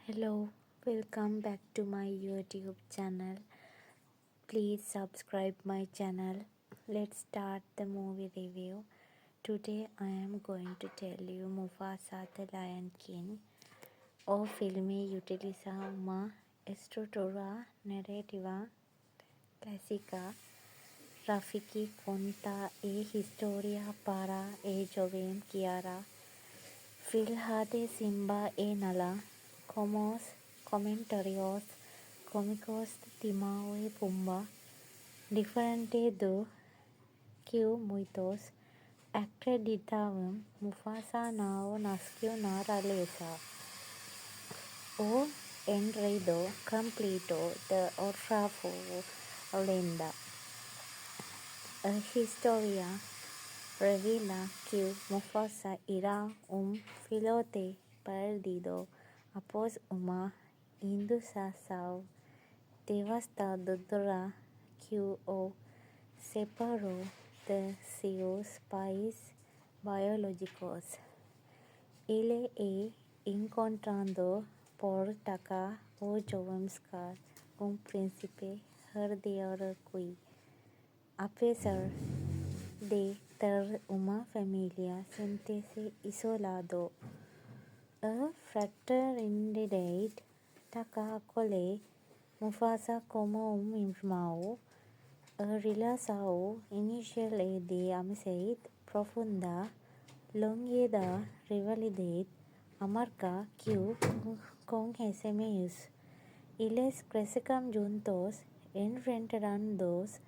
Hello, welcome back to my YouTube channel. Please subscribe my channel. Let's start the movie review. Today I am going to tell you Mufasa the Lion King o filme utiliza uma estrutura narrativa clásica. Rafiki conta historia para joven Kiara. Filha de Simba Nala, como comentarios cómicos de Timão e Pumba, diferente do que muitos acreditavam, Mufasa não nasceu na realeza. O enredo completo da outra lenda. A história revela que Mufasa era filhote perdido após uma inundação devastadora que o separou de seus pais biológicos. Ele é encontrado por Taka o jovem Scar, príncipe herdeiro que, apesar de ter uma família, sente-se isolado. A fraternidade Taka acolhe Mufasa como irmão. A relação inicial é de amizade profunda, longe da rivalidade amarga que conhecemos. Eles cresceram juntos, enfrentando os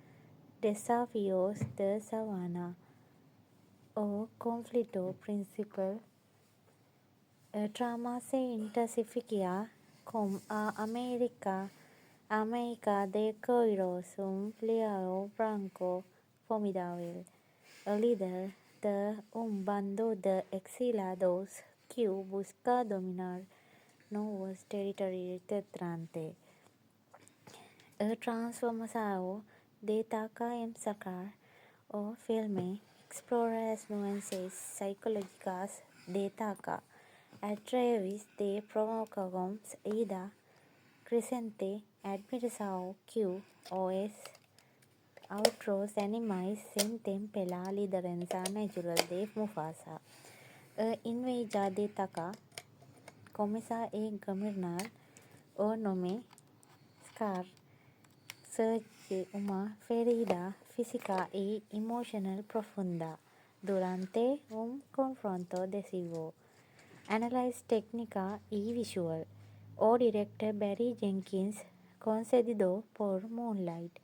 desafios da savana. O conflito principal trama se intensifica com a América de Coiros, leão branco formidável, o líder de bando de exilados que busca dominar novos territórios distantes. A transformação de Taka em Scar, o filme explora as nuances psicológicas de Taka através de provocações e da crescente admiração que os outros animais sentem pela liderança natural de Mufasa. A inveja de Taka começa a governar o nome Scar surge uma ferida física e emocional profunda durante confronto decisivo. Análise técnica e visual. O director Barry Jenkins, concedido por Moonlight,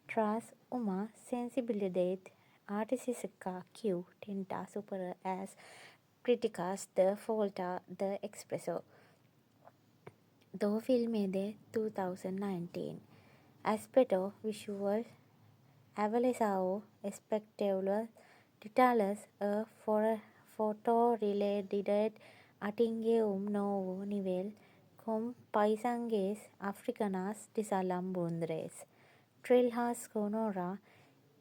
traz uma sensibilidade artística que tenta superar as críticas da falta de expressão do filme de 2019. Aspecto visual, avaliação espectacular, detalhes, a fotorrealidade atinge novo nível com paisagens africanas deslumbradoras. Trilha sonora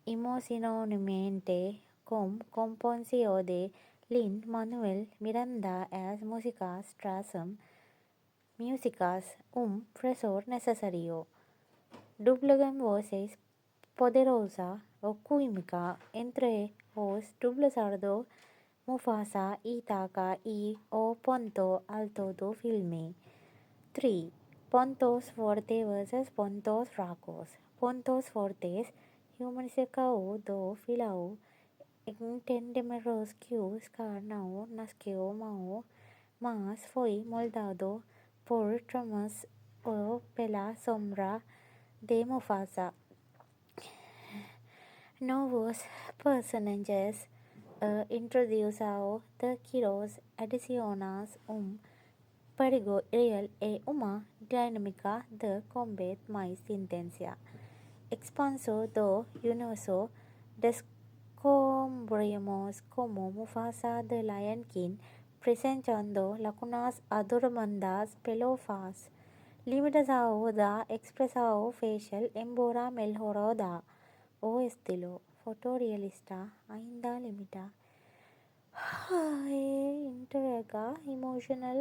emocionalmente com composição de Lin-Manuel Miranda as músicas trazem frescor necessário. Dublagem vozes poderosa ou química entre os dubladores Mufasa e Taka e o ponto alto do filme. 3. Pontos fortes versus pontos fracos. Pontos fortes. Humanização do vilão. Entendemos que o Scar não nasceu mau, mas foi moldado por traumas ou pela sombra de Mufasa. Novos personagens. A introdução de Quiros adiciona perigo real e uma dinâmica de combate mais intensa. Expansão do universo. Descobrimos como Mufasa the Lion King presentando lacunas adormentadas pelo faz. Limitação da expressão facial embora melhorada. O estilo fotorrealista ainda limita. A entrega emocional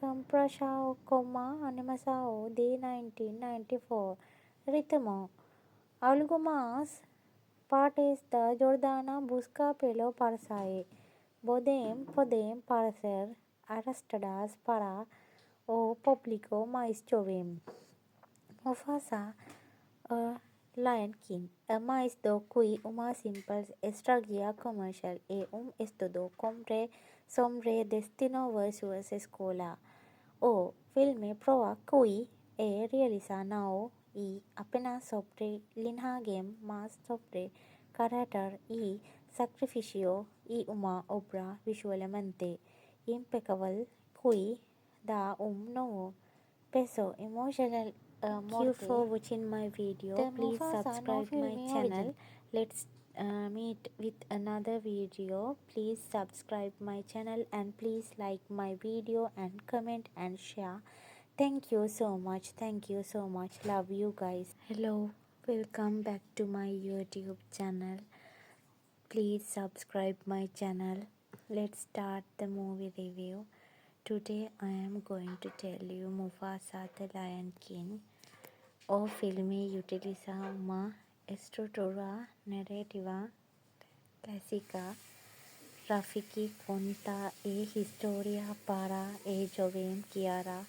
Compresao, Animasao de 1994. Ritmo. Algumas partes da Jordana busca pelo parsae. Podem parecer arrastradas para o público mais jovem. Mufasa, a Lion King, é mais do que uma simples estratégia comercial. É estudo sobre destino versus escola. O filme prova que é realiza não é apenas sobre linhagem, mas sobre caráter e sacrifício e uma obra visualmente impecável que dá novo peso emotional. Thank you for watching my video. Please subscribe my channel. Let's meet with another video. Please subscribe my channel and please like my video and comment and share. Thank you so much. Thank you so much. Love you guys. Hello. Welcome back to my YouTube channel. Please subscribe my channel. Let's start the movie review. Today I am going to tell you Mufasa the Lion King. O filme utiliza uma estrutura narrativa clásica. Rafiki conta a historia para a joven Kiara,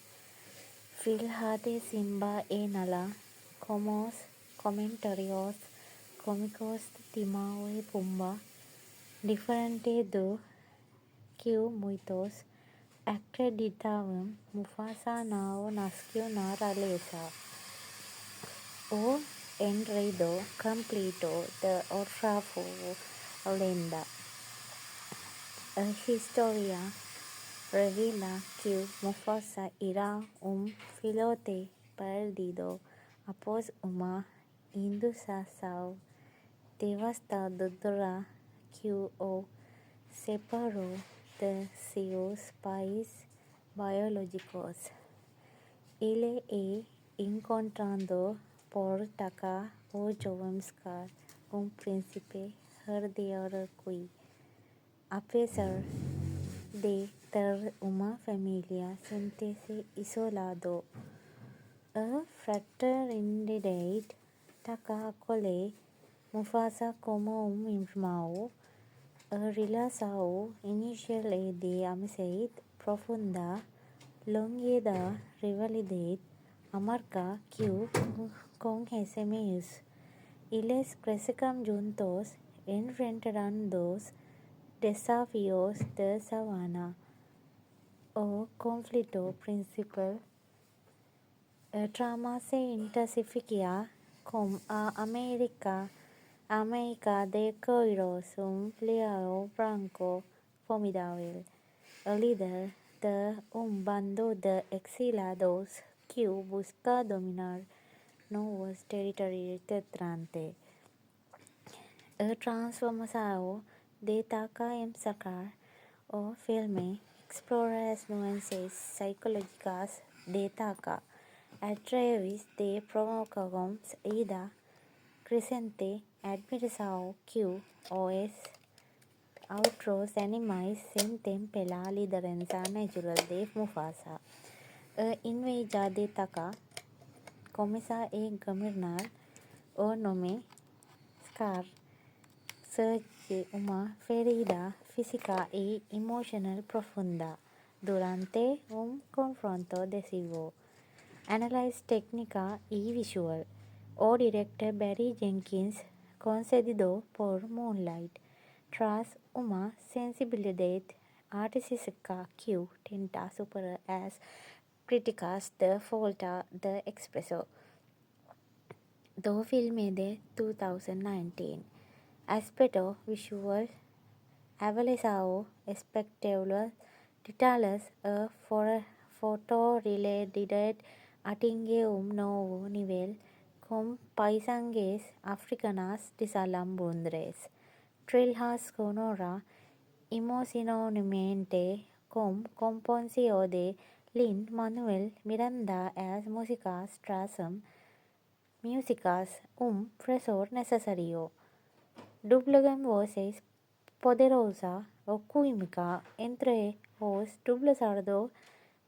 filha de Simba e Nala, como comentarios cómicos de Timão e Pumba, diferente do que muitos acreditavam. Mufasa não nasceu na realeza. O enredo completo de outra lenda. A história revela que Mufasa era filhote perdido após uma inundação devastadora que o separou de seus pais biológicos. Ele é encontrado por Taka, o jovem Scar, príncipe herdeiro que, apesar de ter uma família, sente-se isolado. A fraternidade Taka acolhe Mufasa como irmão. A relação inicial é de amizade profunda, longe da rivalidade amarga que conhecemos. Eles crescem juntos, enfrentando os desafios da savana. O conflito principal trama se intensifica com a América de Coiros, leão branco formidável, o líder de bando de exilados que busca dominar novos territórios distantes. A transformação de Taka em Scar. O filme explora as nuances psicológicas de Taka através de provocações e da crescente admiração que os outros animais sentem pela liderança natural de Mufasa. A inveja de Taka começa a governar o nome Scar. Surge uma ferida física e emocional profunda durante confronto decisivo. Análise técnica e visual. O director Barry Jenkins, concedido por Moonlight, traz uma sensibilidade artística que tenta superar as críticas da falta de expressão do filme de 2019. Aspecto visual. Avaliação espectacular. Detalhes. A fotorrealidade atinge novo nível com paisagens africanas deslumbradoras. Trilha sonora emocionalmente com composição de Lin-Manuel Miranda. As músicas trazem frescor necessário. Dublagem vozes poderosa ou química entre os dubladores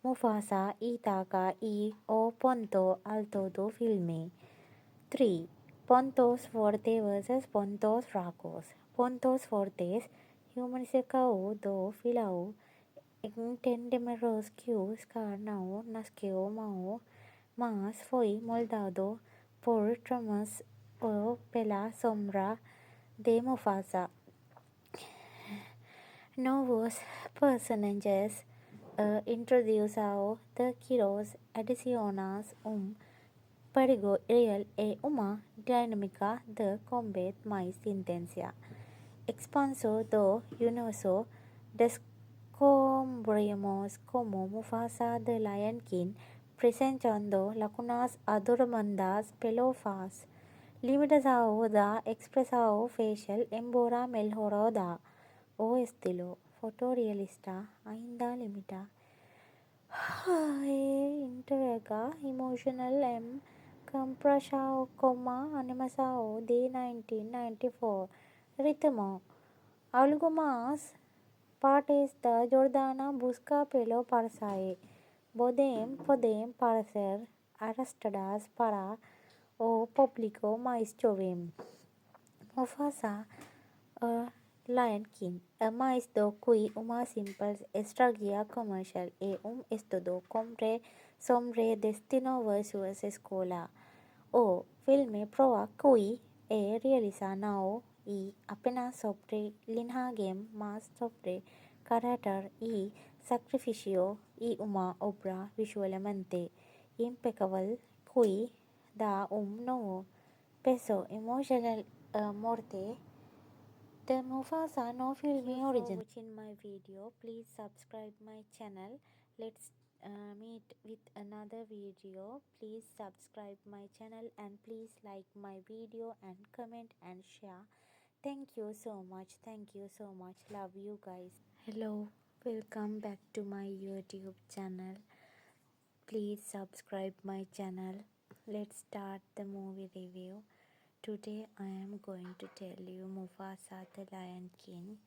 Mufasa, Itaca y o Ponto Alto do filme. 3. Pontos Forte vs Pontos Fracos. Pontos Fortes, Humanisecao do Filau, Entendemeros que Scarnao nasceu Mao, mas foi moldado por tramas ou pela sombra de Mufasa. Novos personagens introduzidos de Quiros adicionados perigo real e uma dinâmica de combate mais intensa. Expansão do universo descobrimos como Mufasa de Lion King presentando lacunas adormentadas pelo faz. Limitação da expressão facial embora melhorada. O estilo fotorrealista ainda limita e entrega emotional compressão como a animação de 1994. Ritmo. Algumas partes da Jordana busca pelo parceiro podem parecer arrastadas para o público mais jovem. Mufasa, Lion King, é mais do que uma simples estratégia comercial, é estudo sobre destino versus escola. O filme prova que é realizado e apenas sobre linhagem, mas sobre caráter e sacrifício e uma obra visualmente impecável que dá novo peso emocional à morte de Mufasa no film origin. Watching my video, please subscribe my channel. Let's meet with another video. Please subscribe my channel and please like my video and comment and share. Thank you so much. Thank you so much. Love you guys. Hello, welcome back to my YouTube channel. Please subscribe my channel. Let's start the movie review. Today I am going to tell you Mufasa the Lion King.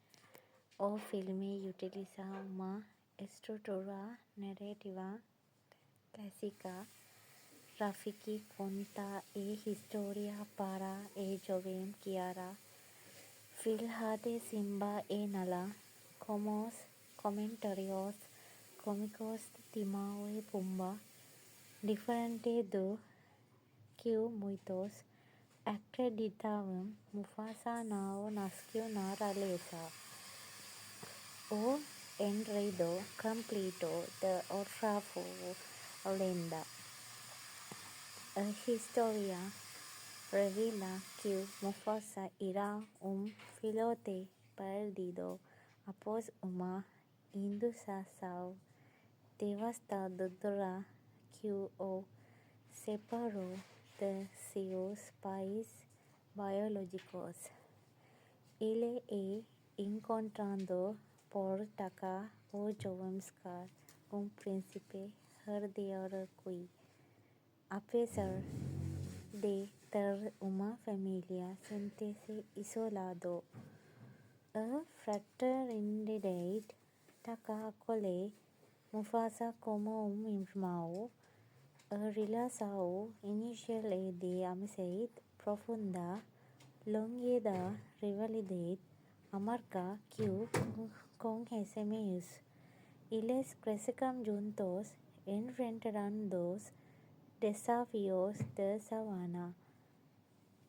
O filme utiliza uma estrutura narrativa clásica. Rafiki conta a historia para a joven Kiara, filha de Simba e Nala, como comentarios cómicos de Timão e Pumba, diferente do que muitos acreditavam. Mufasa não nasceu na realeza. O enredo completo de outra lenda. A história revela que Mufasa era filhote perdido após uma inundação devastadora que o separou de seus pais biológicos. Ele é encontrado por Taka, o jovem Scar, príncipe herdeiro que, apesar de ter uma família, sente-se isolado. A fraternidade Taka acolhe Mufasa como irmão. A relação inicial é de amizade profunda, longe da rivalidade amarga que conhecemos. Eles crescem juntos, enfrentando os desafios da savana.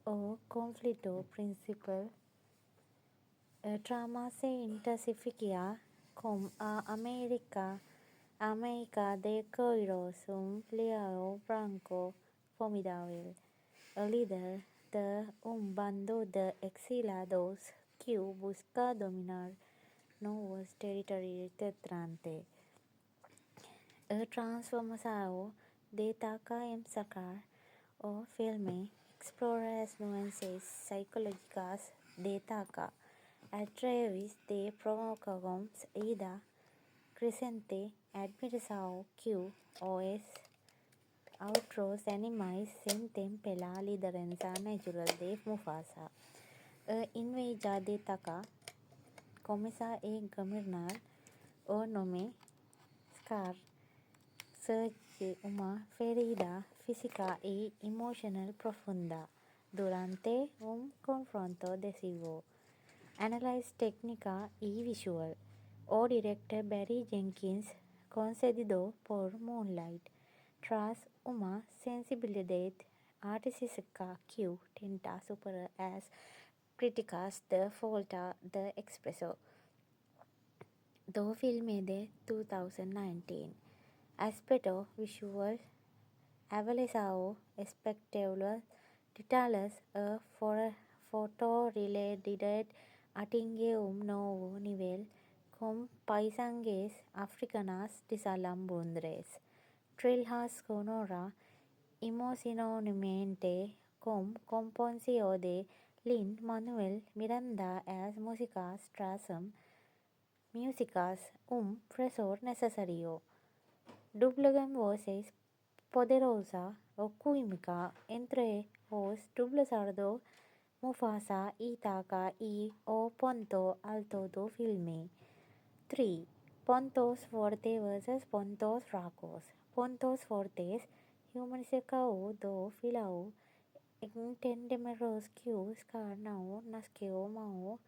O conflito principal. A trama se intensifica com a América de Coiros, leão branco formidável, o líder de bando de exilados que busca dominar novos territórios de Trante. A transformação de Taka em Scar. O filme explora as nuances psicológicas de Taka através de provocações e da crescente admiração que os outros animais sentem pela liderança natural de Mufasa. A inveja de Taka começa a governar o nome Scar search uma ferida física y emocional profunda durante un confronto decisivo. Analyze técnica y visual. O director Barry Jenkins, concedido por Moonlight, tras uma sensibilidad artística que tenta superar as críticas de falta de expresión. Do filme de 2019. Aspecto visual avalizado espectacular detalhes a fotorrealidad atinge un nuevo nivel con paisajes africanas deslumbrantes. Trilha sonora emocionalmente con composición de Lin-Manuel Miranda as músicas un fresor necesario. Doblegan voces poderosa o química entre os dublazardo Mufasa y Taka y o punto alto do filme. 3. Puntos fortes versus puntos fracos. Puntos fortes humanizado do filao entendemos que os não nasceu mal,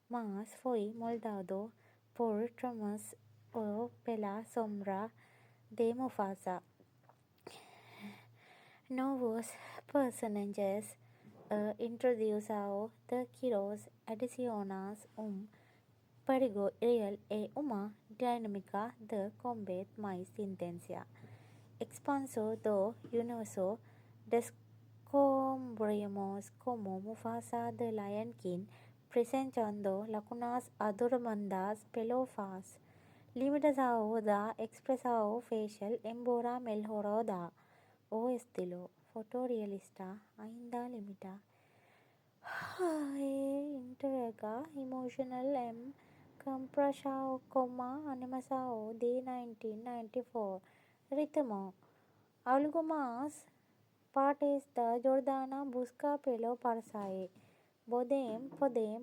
mas foi moldado por traumas ou pela sombra de Mufasa. Novos personagens introduzidos de Quiros adicionais perigo real e uma dinâmica de combate mais intensa. Expansão do universo descobrimos como Mufasa de Lion King presentando lacunas adormendadas pelo faz. Limitação da expressão facial embora melhorada. O estilo fotorrealista ainda limita e entrega emocional comparado com a animação de 1994. Ritmo. Algumas partes da Jordana busca pelo parceiro podem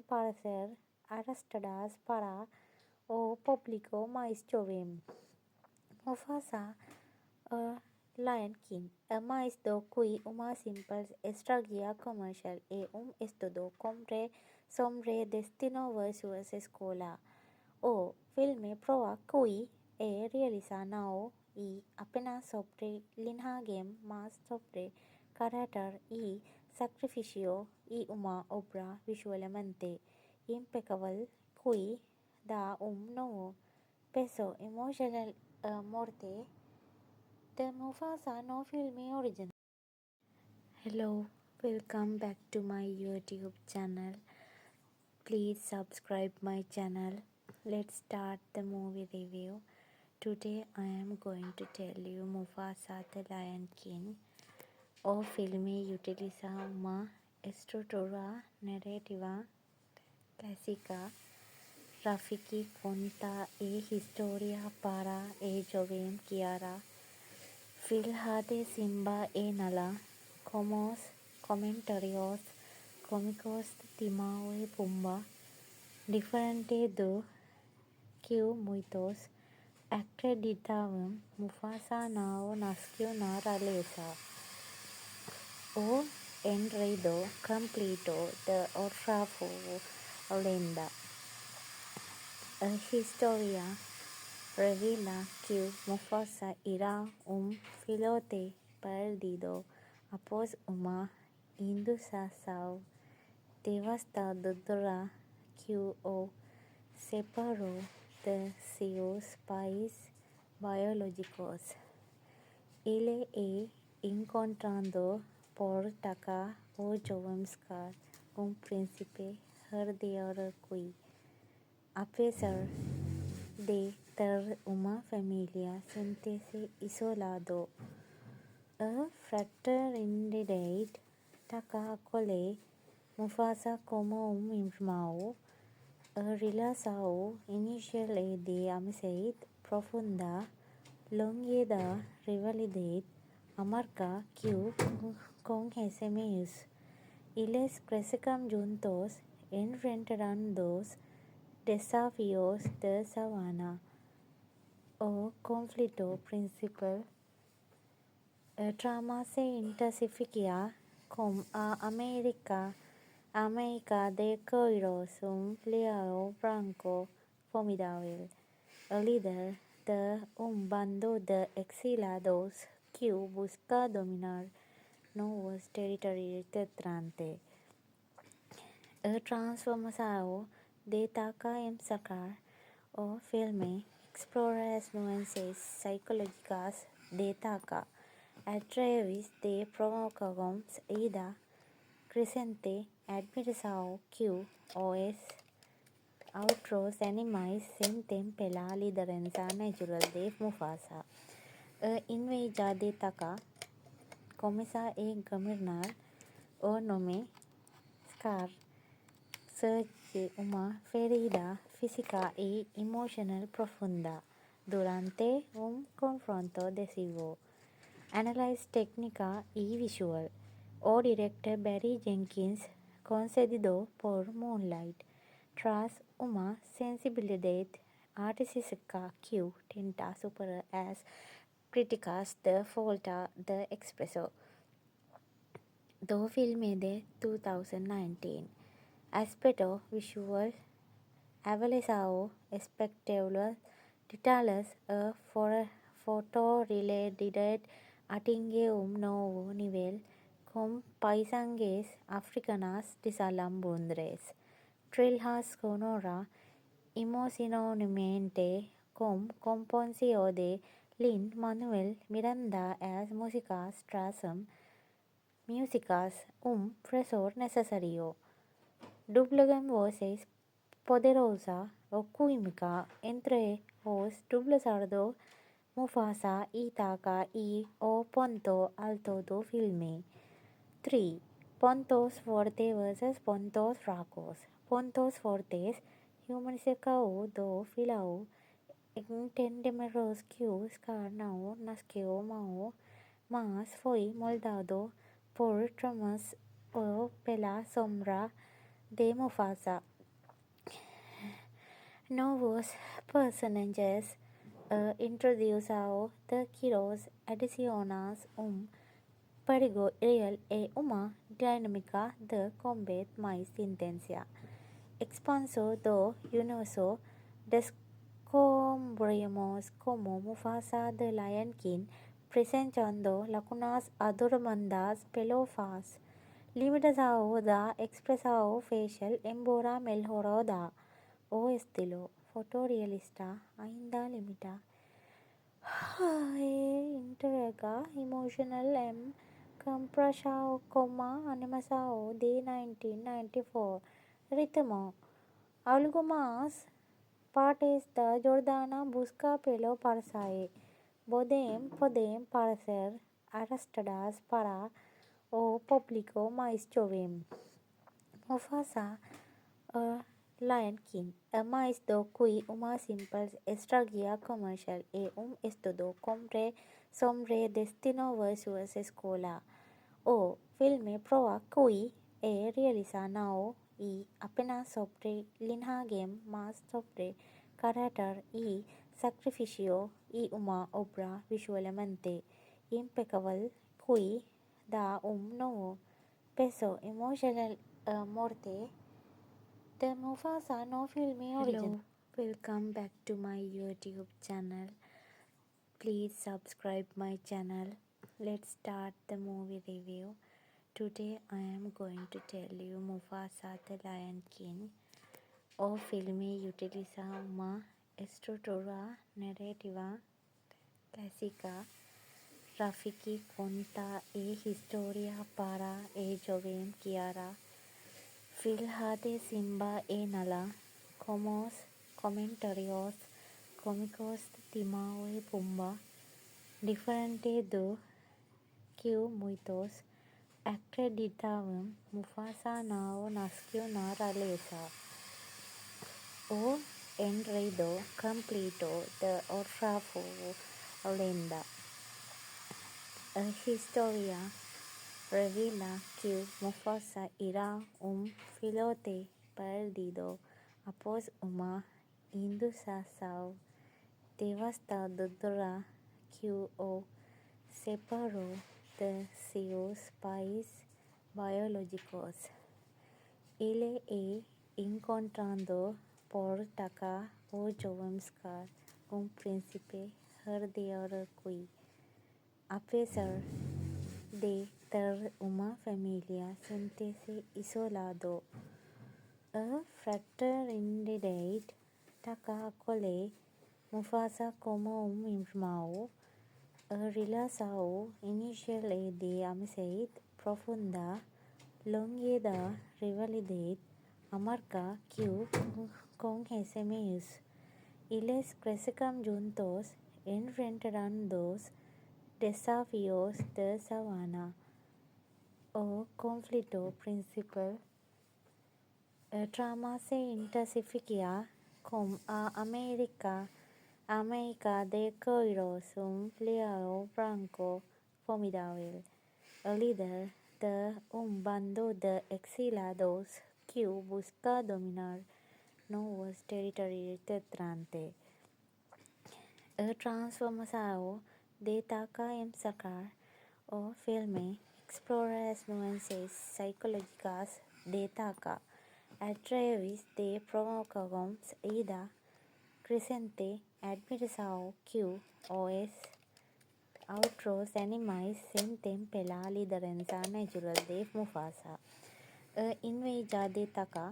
parecer arrastadas para o público mais jovem. Mufasa Lion King é mais do que uma simples estratégia comercial e estudo sobre destino versus escola. O filme prova que é realizado não e apenas sobre linhagem, mas sobre caráter e sacrifício e uma obra visualmente impecável que dá novo peso emocional à morte de Mufasa no filme original. Hello, welcome back to my YouTube channel. Please subscribe my channel. Let's start the movie review. Today I am going to tell you Mufasa the Lion King. O filme utiliza uma estrutura narrativa clásica. Rafiki conta a historia para a joven Kiara, filha de Simba e Nala, como os comentários cómicos de Timão e Pumba, diferente do que muitos acreditavam. Mufasa não nasceu na realeza. O enredo completo de outra lenda. A história revela que Mufasa era filhote perdido após uma inundação devastadora que o separou de seus pais biológicos. Ele é encontrado por Taka, o jovem Scar, príncipe herdeiro que, apesar de ter uma família, sente-se isolado. A fraternidade Taka acolhe Mufasa como irmão. A relação inicial é de amizade profunda, longe da rivalidade amarga que conhecemos. Eles crescem juntos, enfrentando os desafios da savana. O conflito principal Trama se intensifica con América de Coiros, un Leo Branco formidable, el líder de un bando de exilados que busca dominar nuevos territorios terratrantes. El transformación de Taka en Sakar o filme explora las nuances psicológicas de Taka a través de provocaciones y da creciente admiración que os otros animales sienten por la lideranza natural de Mufasa. Inveja de Taka comienza a gobernar o nome Scar surge una ferida física y emocional profunda durante un confronto decisivo. Analyze técnica y visual. O director Barry Jenkins, concedido por Moonlight, tras una sensibilidad artística que tenta superar as críticas de falta de expresión. Do filme de 2019. Aspecto visual avalizado espectacular detalles a fotorrealidad atinge un nuevo nivel con paisajes africanas deslumbrentes. Trilhas sonora emocionalmente con composición de Lin-Manuel Miranda as músicas un fresor necesario. Doblagan voces poderosa o química entre os dublador Mufasa y Taka y o punto alto do filme. 3. Puntos fortes versus puntos fracos. Puntos fortes humanificado do filao entendemos que Scar não nasceu mau, mas foi moldado por traumas ou pela sombra de Mufasa. Novos personajes introduzidos de Quiros adicionais perigo real e uma dinâmica de combate mais intensa. Expansão do universo descobrimos como Mufasa de Lion King presentando lacunas adormentadas pelo faz. Limitação da expressão facial embora melhorada. O estilo fotorrealista ainda limita e entrega emocional em comparação com a animação de 1994. Ritmo. Algumas partes da Jordana busca pelo parceiro podem parecer arrastadas para o público mais jovem. Mufasa Lion King é mais do que uma simples estratégia comercial e estudo sobre destino versus escola. O filme prova que é realizado não é apenas sobre linhagem, mas sobre caráter e sacrifício e uma obra visualmente impecável que dá novo peso emocional à morte de Mufasa no filme original. Welcome back to my YouTube channel. Please subscribe my channel. Let's start the movie review. Today I am going to tell you Mufasa the Lion King. O filme utiliza uma estrutura narrativa clásica. Rafiki conta a historia para a joven Kiara, filha de Simba e Nala, como os comentários cómicos de Timão e Pumba, diferente do que muitos acreditavam, Mufasa não nasceu na realeza. O enredo completo de outra lenda. A história revela que Mufasa era filhote perdido após uma inundação devastadora que o Separo de Zeus Pais Biológicos. Ele é encontrado por Taka o Joamskar, príncipe herdeiro que, apesar de ter uma família, sente-se isolado. A fraternidade Taka acolhe Mufasa como irmão. A relação inicial é de amizade profunda, longe da rivalidade amarga que com resumidos. Eles crescem juntos, enfrentando os desafios da savana. O conflito principal trama se intensifica com a América de Coiros, leão branco formidável, o líder de bando de exilados que busca dominar novos territórios durante a transformação de Taka em Scar. O filme explora as nuances psicológicas de Taka através de provocações e da crescente admiração que os outros animais sentem pela liderança natural de Mufasa. A inveja de Taka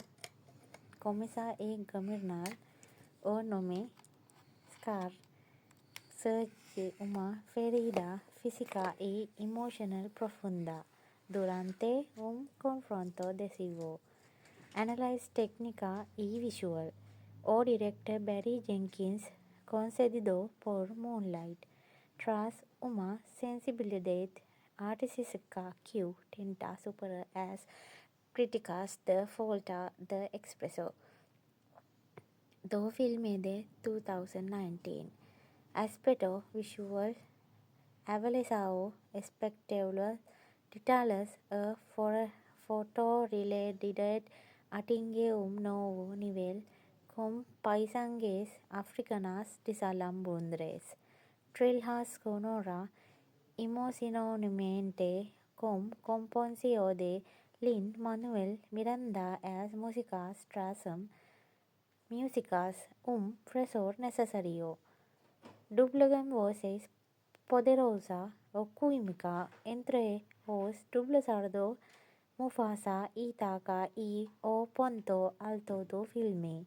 começa a governar o nome Scar, surge uma ferida física e emocional profunda durante confronto decisivo. Análise técnica e visual. O director Barry Jenkins, concedido por Moonlight, traz uma sensibilidade artística que tenta superar as críticas da falta de expressão do filme de 2019. Aspecto visual, avaliação espectacular, detalhes, a fotorrealidade atinge novo nível com paisagens africanas deslumbradoras. Trilha sonora emocionalmente com composição de Lin-Manuel Miranda as músicas trazem frescor necessário. Dublagem vozes poderosa ou química entre os dubladores Mufasa e Taka e o ponto alto do filme.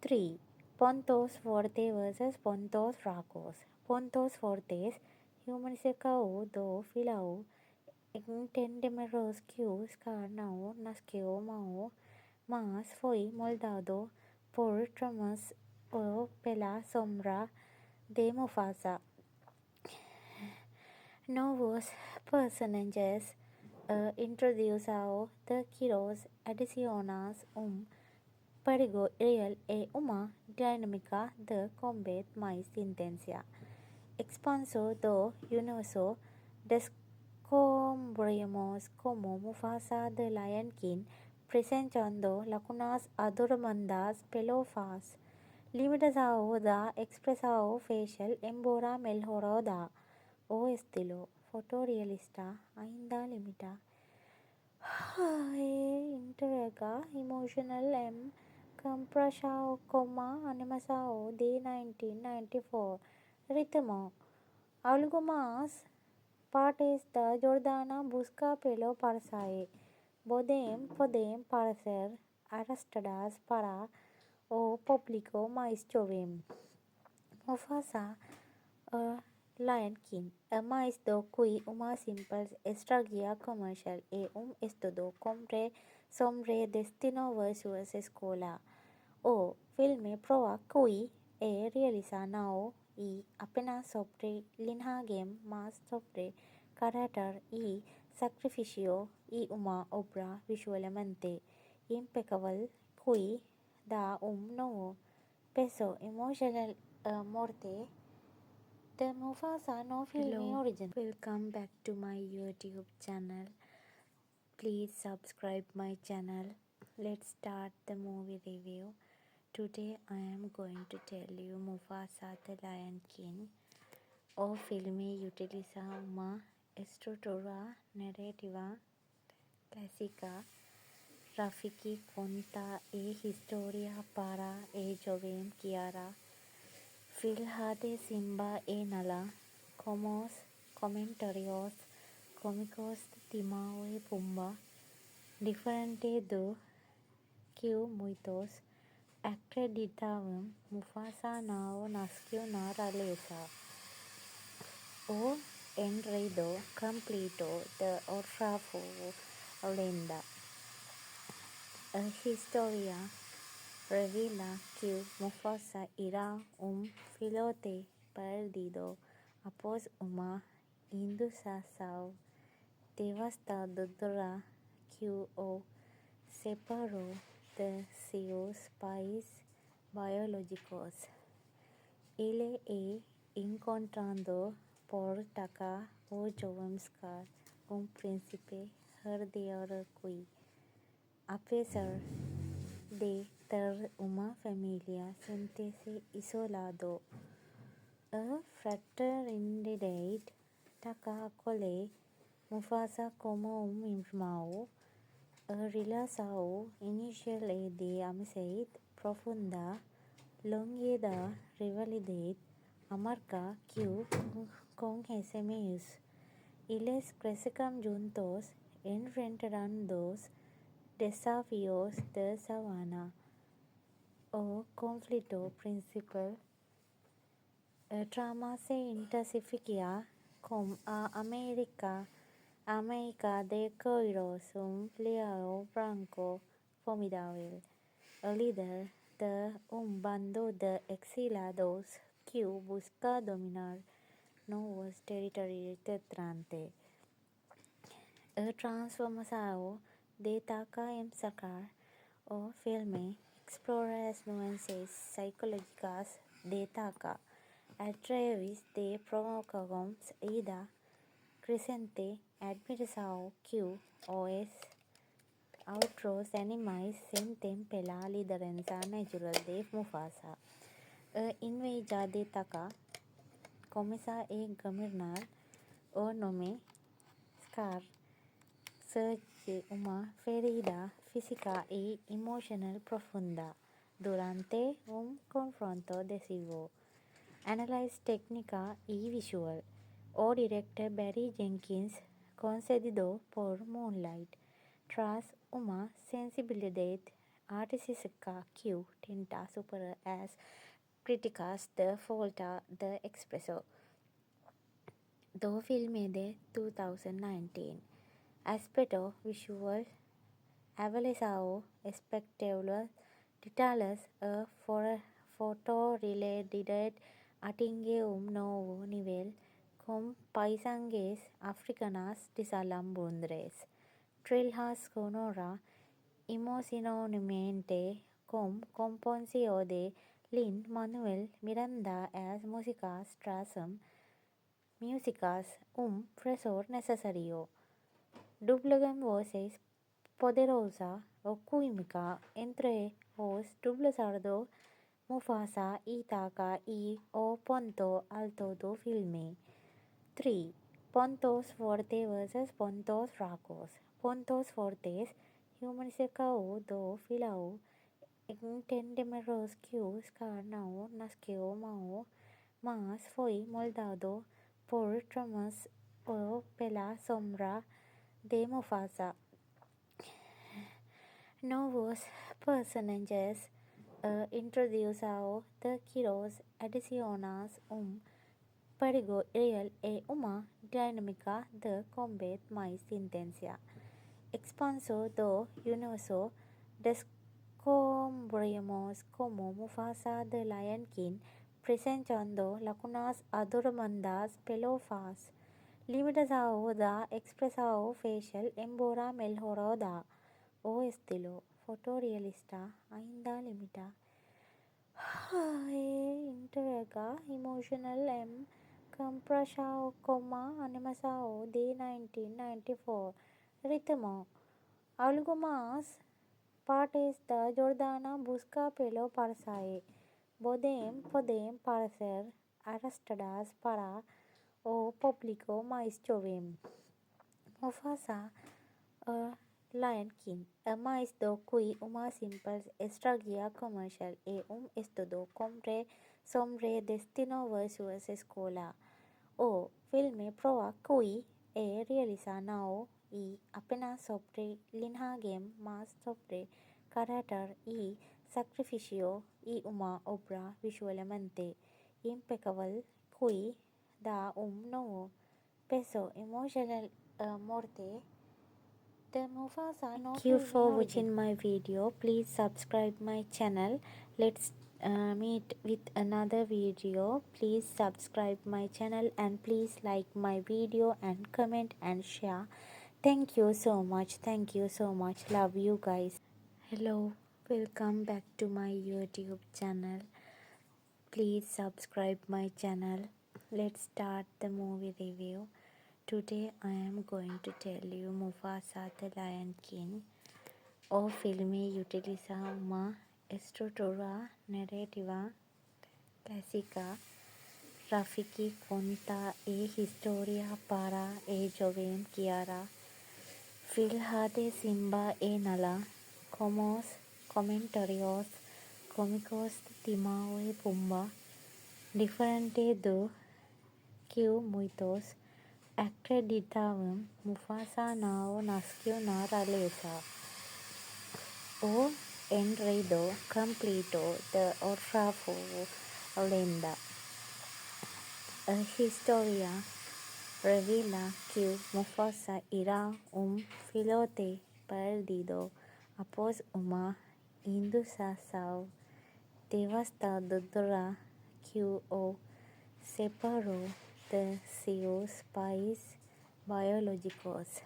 3. Pontos fortes versus pontos fracos. Pontos fortes. Humanização do vilão. Entendemos que o Scar não nasceu mau, mas foi moldado por traumas ou pela sombra de Mufasa. Novos personagens. A introdução de Quiros adiciona perigo real e uma dinâmica de combate mais intensa. Expansão do universo. Descobrimos como Mufasa de Lion King, presentando lacunas adormentadas pelo faz. Limitação da expressão facial, embora melhorada. O estilo fotorrealista ainda limita a entrega emocional em comparação com a animação de 1994. Ritmo. Algumas partes da Jordana busca pelo parceiro podem parecer arrastadas para o público mais jovem. Mufasa, a Lion King, é mais do que uma simples estratégia comercial, é estudo sobre destino versus escola. O filme prova que é realiza não é apenas sobre linhagem, mas sobre caráter e sacrifício, e uma obra visualmente impecável que dá novo peso emocional à morte de Mufasa no filme original. Welcome back to my YouTube channel. Please subscribe my channel. Let's start the movie review. Today I am going to tell you Mufasa the Lion King. o filme utiliza una estructura narrativa clásica. Rafiki cuenta historia para joven Kiara, filha de Simba e Nala, como comentarios cómicos de Timao e Pumba, diferente do que muitos acreditavam. Mufasa não nasceu na realeza. O enredo completo de outra lenda. A história revela que Mufasa era filhote perdido após uma inundação devastadora que o separou de seus pais biológicos. Ele é encontrado por Taka, o jovem Scar, príncipe herdeiro que, apesar de ter uma família, sente-se isolado. A fraternidade Taka acolhe Mufasa como irmão. A relação inicial é de amizade profunda, longe da rivalidade amarga que conhecemos. Eles crescem juntos, enfrentando os desafios da savana. O conflito principal trama se intensifica com a América de Coiros, leão branco formidável, líder de bando de exilados que busca dominar novos territórios terrestres. A transformação de Taka em Scar, o filme explora as nuances psicológicas de Taka através de provocações e da crescente admiração que os outros animais sentem pela liderança natural de Mufasa. A inveja de Taka começa a governar o nome Scar, surge uma ferida física e emocional profunda durante confronto decisivo. Análise técnica e visual. O director Barry Jenkins, concedido por Moonlight, traz uma sensibilidade artística que tenta superar as críticas da falta de expressão do filme de 2019. Aspecto visual, avaliação espectacular, detalhes, a fotorrealidade atinge novo nível com paisagens africanas deslumbradoras. Trilha sonora emocionalmente com composição de Lin-Manuel Miranda as músicas trazem frescor necessário. Dublagem vozes poderosa ou química entre os dubladores Mufasa e Taka e o ponto alto do filme. 3. Pontos fortes versus pontos fracos. Pontos fortes. Humanização do vilão. Entendemos que o Scar não nasceu mau, mas foi moldado por traumas ou pela sombra de Mufasa. Novos personagens introdução de Quiros adiciona perigo real e uma dinâmica de combate mais intensa. Expansão do universo. Descobrimos como Mufasa de Lion King presentando lacunas adormentadas pelo faz. Limitação da expressão facial, embora melhorada. O estilo fotorrealista ainda limita a entrega emocional em comparação com a animação de 1994. Ritmo. Algumas partes da Jordana busca pelo parceiro podem parecer arrastadas para o Público Maistorium. Mufasa, a Lion King. Mais do que uma simples estratégia comercial é estudo sobre destino versus escola. O filme prova que é realizado e apenas sobre linhagem, mas sobre caráter e sacrifício e uma obra visualmente impecável que dá novo peso emocional à morte de Mufasa. Thank you for watching my video. Please subscribe my channel. Let's meet with another video. Please subscribe my channel and please like my video and comment and share. Thank you so much. Thank you so much. Love you guys. Hello. Welcome back to my YouTube channel. Please subscribe my channel. Let's start the movie review. Today I am going to tell you Mufasa the Lion King. O filme utiliza uma estrutura narrativa clásica. Rafiki conta a historia para a joven Kiara, filha de Simba e Nala, como os comentários cómicos de Timão e Pumba, diferente do que muitos acreditavam. Mufasa não nasceu na realeza. O enredo completo de outra lenda. A história revela que Mufasa era filhote perdido após uma inundação devastadora que o separou de seus pais biológicos.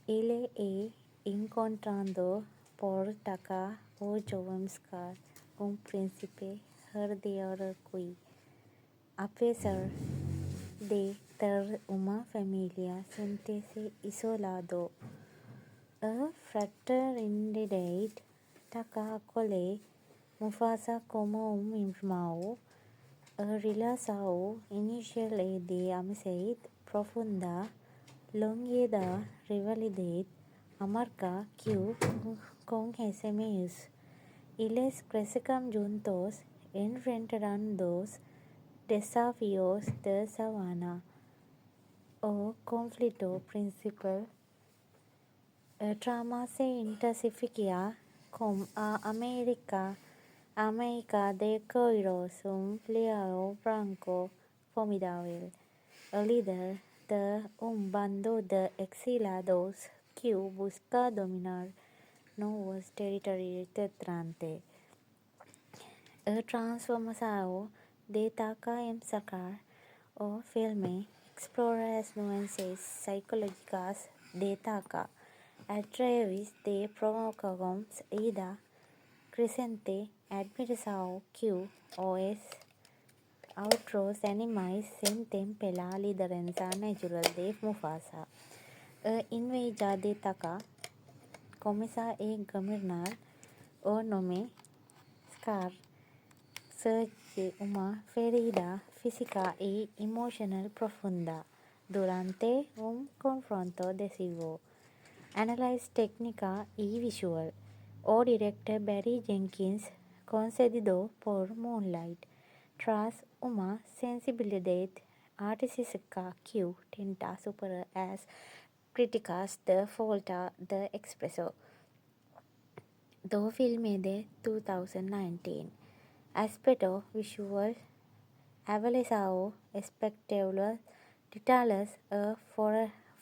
Ele é encontrado por Taka, o jovem Scar, príncipe herdeiro que, apesar de ter uma família, sente-se isolado. A fraternidade Taka acolhe Mufasa como irmão. A relação inicial é de amizade profunda, longe da rivalidade amarga que conhecemos. Eles crescem juntos, enfrentando os desafios da savana. O conflito principal trama se intensifica com a América de Coiros, leão branco formidável, o líder de bando de exilados que busca dominar novos territórios durante a transformação de Taka em Scar. O filme explora as nuances psicológicas de Taka através de provocações e da crescente admiração que os outros animais sentem pela liderança natural de Mufasa. A inveja de Taka começa a governar o nome Scar. Surge uma ferida física e emocional profunda durante confronto decisivo. Análise técnica e visual. O director Barry Jenkins, concedido por Moonlight, traz uma sensibilidade artística que tenta superar as críticas de falta de expressão do filme de 2019. Aspecto visual avaliado espectacular detalhes a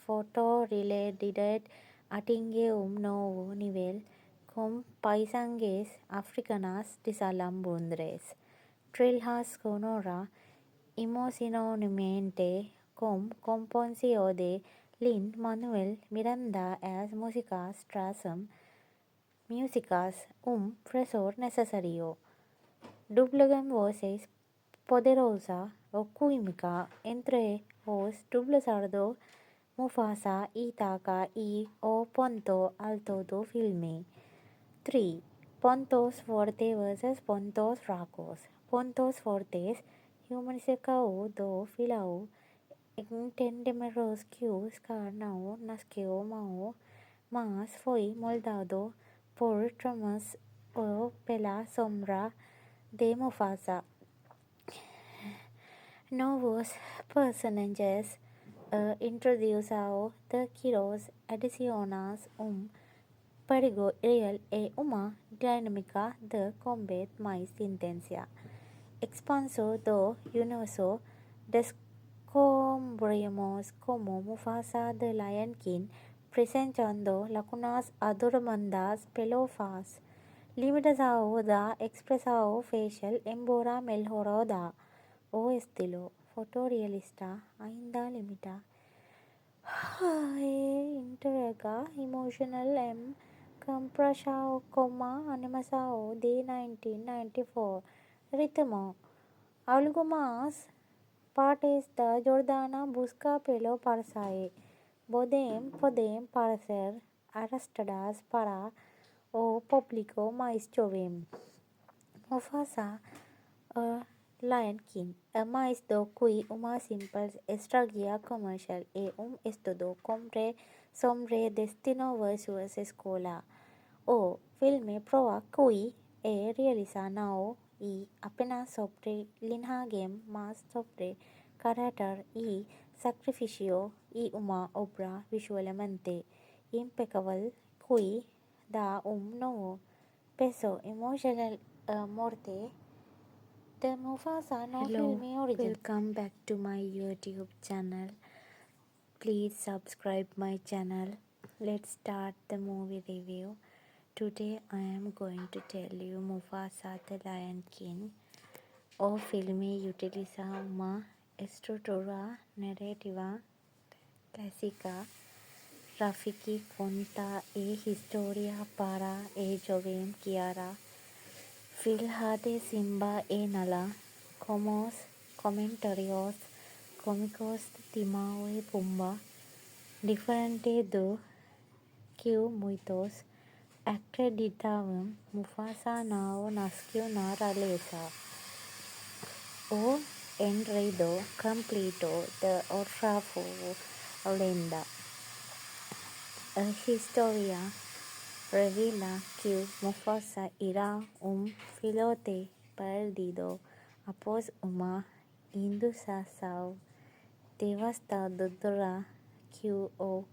fotorrealidade atinge novo nível com paisagens africanas deslumbradoras, trilhas sonoras emocionalmente com composição de Lin-Manuel Miranda as músicas trazem frescor necessário. Dublagem vozes poderosa ou química entre os dubladores Mufasa e Taka e o ponto alto do filme. 3. Pontos fortes versus pontos fracos. Pontos fortes. Humanização do vilão Intendemeros Q Scarnau Nasceu Mao Mas foi moldado por tramas ou pela sombra de Mufasa. Novos personagens introduzidos de Quiros adicionados perigo real e uma dinâmica de combate mais intensa. Expansão do universo descobrimos como Mufasa de Lion King presentando lacunas adormentadas pelo faz. Limitação da expressão facial embora melhorada. O estilo fotorrealista ainda limita e entrega emotional compressão como a animação de 1994. Ritmo. Algumas partes da Jordana busca pelo parceiro podem parecer arrastadas para o público mais jovem. Mufasa Lion King é mais do que uma simples estratégia comercial, é estudo sobre destino versus escola. O filme prova que é realizado não é apenas sobre linhagem, mas sobre caráter e sacrifício e uma obra visualmente impecável que dá novo peso emocional à morte de Mufasa no filme origin. Welcome back to my YouTube channel. Please subscribe my channel. Let's start the movie review. Today I am going to tell you Mufasa the Lion King. O filme utiliza uma estrutura narrativa clássica. Rafiki conta a história para a jovem Kiara, filha de Simba e Nala, como os comentários cômicos de Timão e Pumba, diferente do que muitos acreditavam. Mufasa não nasceu na realeza. O enredo completo de outra lenda. A história revela que Mufasa era filhote perdido após uma inundação devastadora que o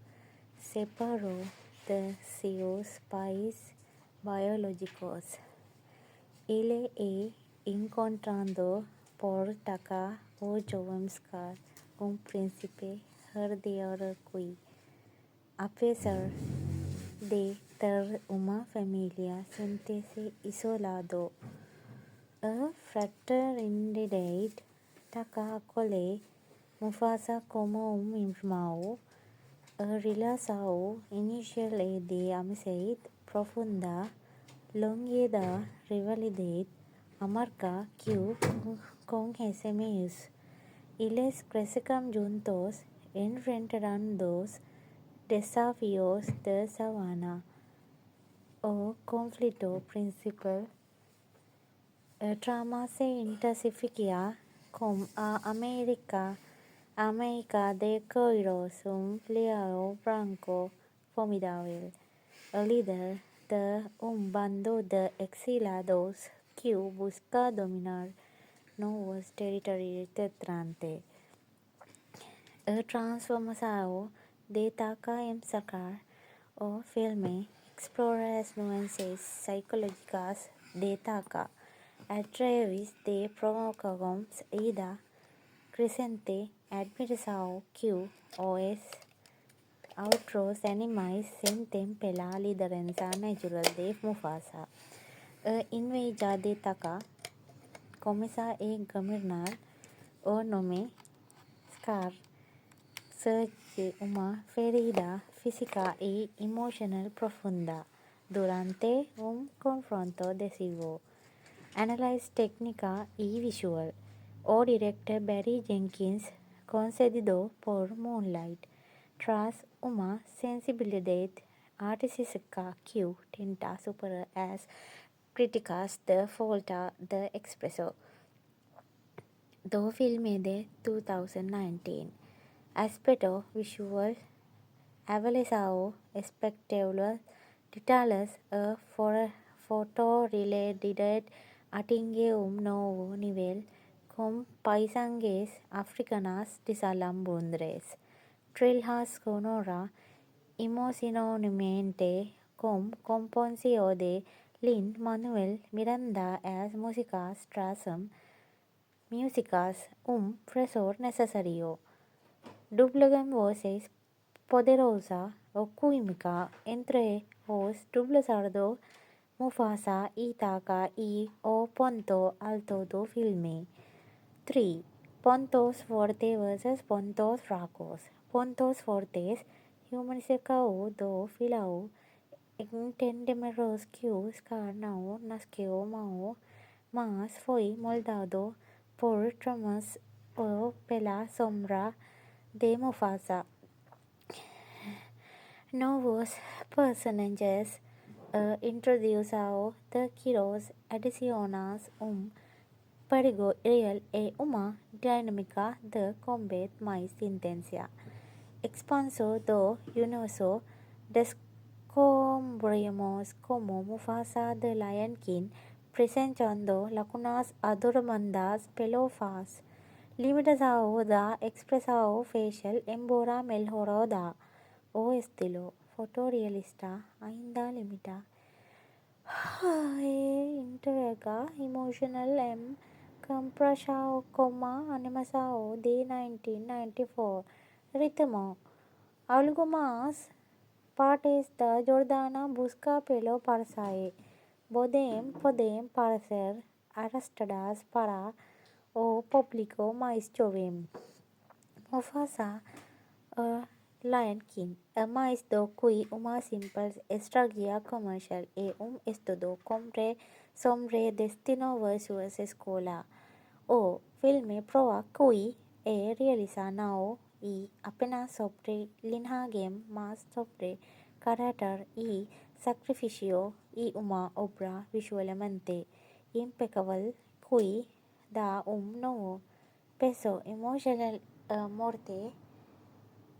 separou de seus pais biológicos. Ele é encontrado por Taka, o jovem Scar, príncipe herdeiro que, apesar de ter uma família, sente-se isolado. A fraternidade Taka acolhe Mufasa como irmão. A relação inicial é de amizade profunda, longe da rivalidade amarga que conhecemos. Eles crescem juntos, enfrentando os desafios da savana. O conflito principal. A trama se intensifica com a América de Coiros, leão branco formidável, o líder de bando de exilados que busca dominar novos territórios distantes. A transformação de Taka em Scar. O filme explora as nuances psicológicas de Taka através de provocações e da crescente admiração que os outros animais sentem pela liderança natural de Mufasa. A inveja de Taka começa a governar o nome Scar. Surge uma ferida física e emocional profunda durante confronto decisivo. Análise técnica e visual. O director Barry Jenkins, concedido por Moonlight, traz uma sensibilidade artística que tenta superar as críticas da falta de expressão do filme de 2019. aspecto visual avalizado espectacular detalhes a fotorelated atinge novo nivel com paisangues africanas desalambres. Trilhas sonora emocionalmente com composición de Lin-Manuel Miranda as músicas fresor necesario. Dublagan voces poderosa o química entre os dublador Mufasa y Taka y o ponto alto do filme. 3. Pontos fortes versus pontos fracos. Pontos fortes humanisticao do filao entendemos que os carnal nasceu mal, mas foi moldado por tramas ou pela sombra de Mufasa. Novos personagens introduzidos de Quiros adicionais perigo real e uma dinâmica de combate mais intensa. Expansão do universo descobrimos como Mufasa de Lion King presentando lacunas adormentadas pelo faz. Limitação da expressão facial embora melhorada. O estilo fotorrealista ainda limita e entrega emocional comparado com a animação de 1994. Ritmo. Algumas partes da Jordana busca pelo parceiro podem parecer arrastadas para o público mais jovem. Mufasa Lion King é mais do que uma simples estratégia comercial, é estudo sobre destino versus escola. O filme prova que é realizado não e apenas sobre linhagem, mas sobre caráter e sacrifício e uma obra visualmente impecável que dá novo peso emocional à morte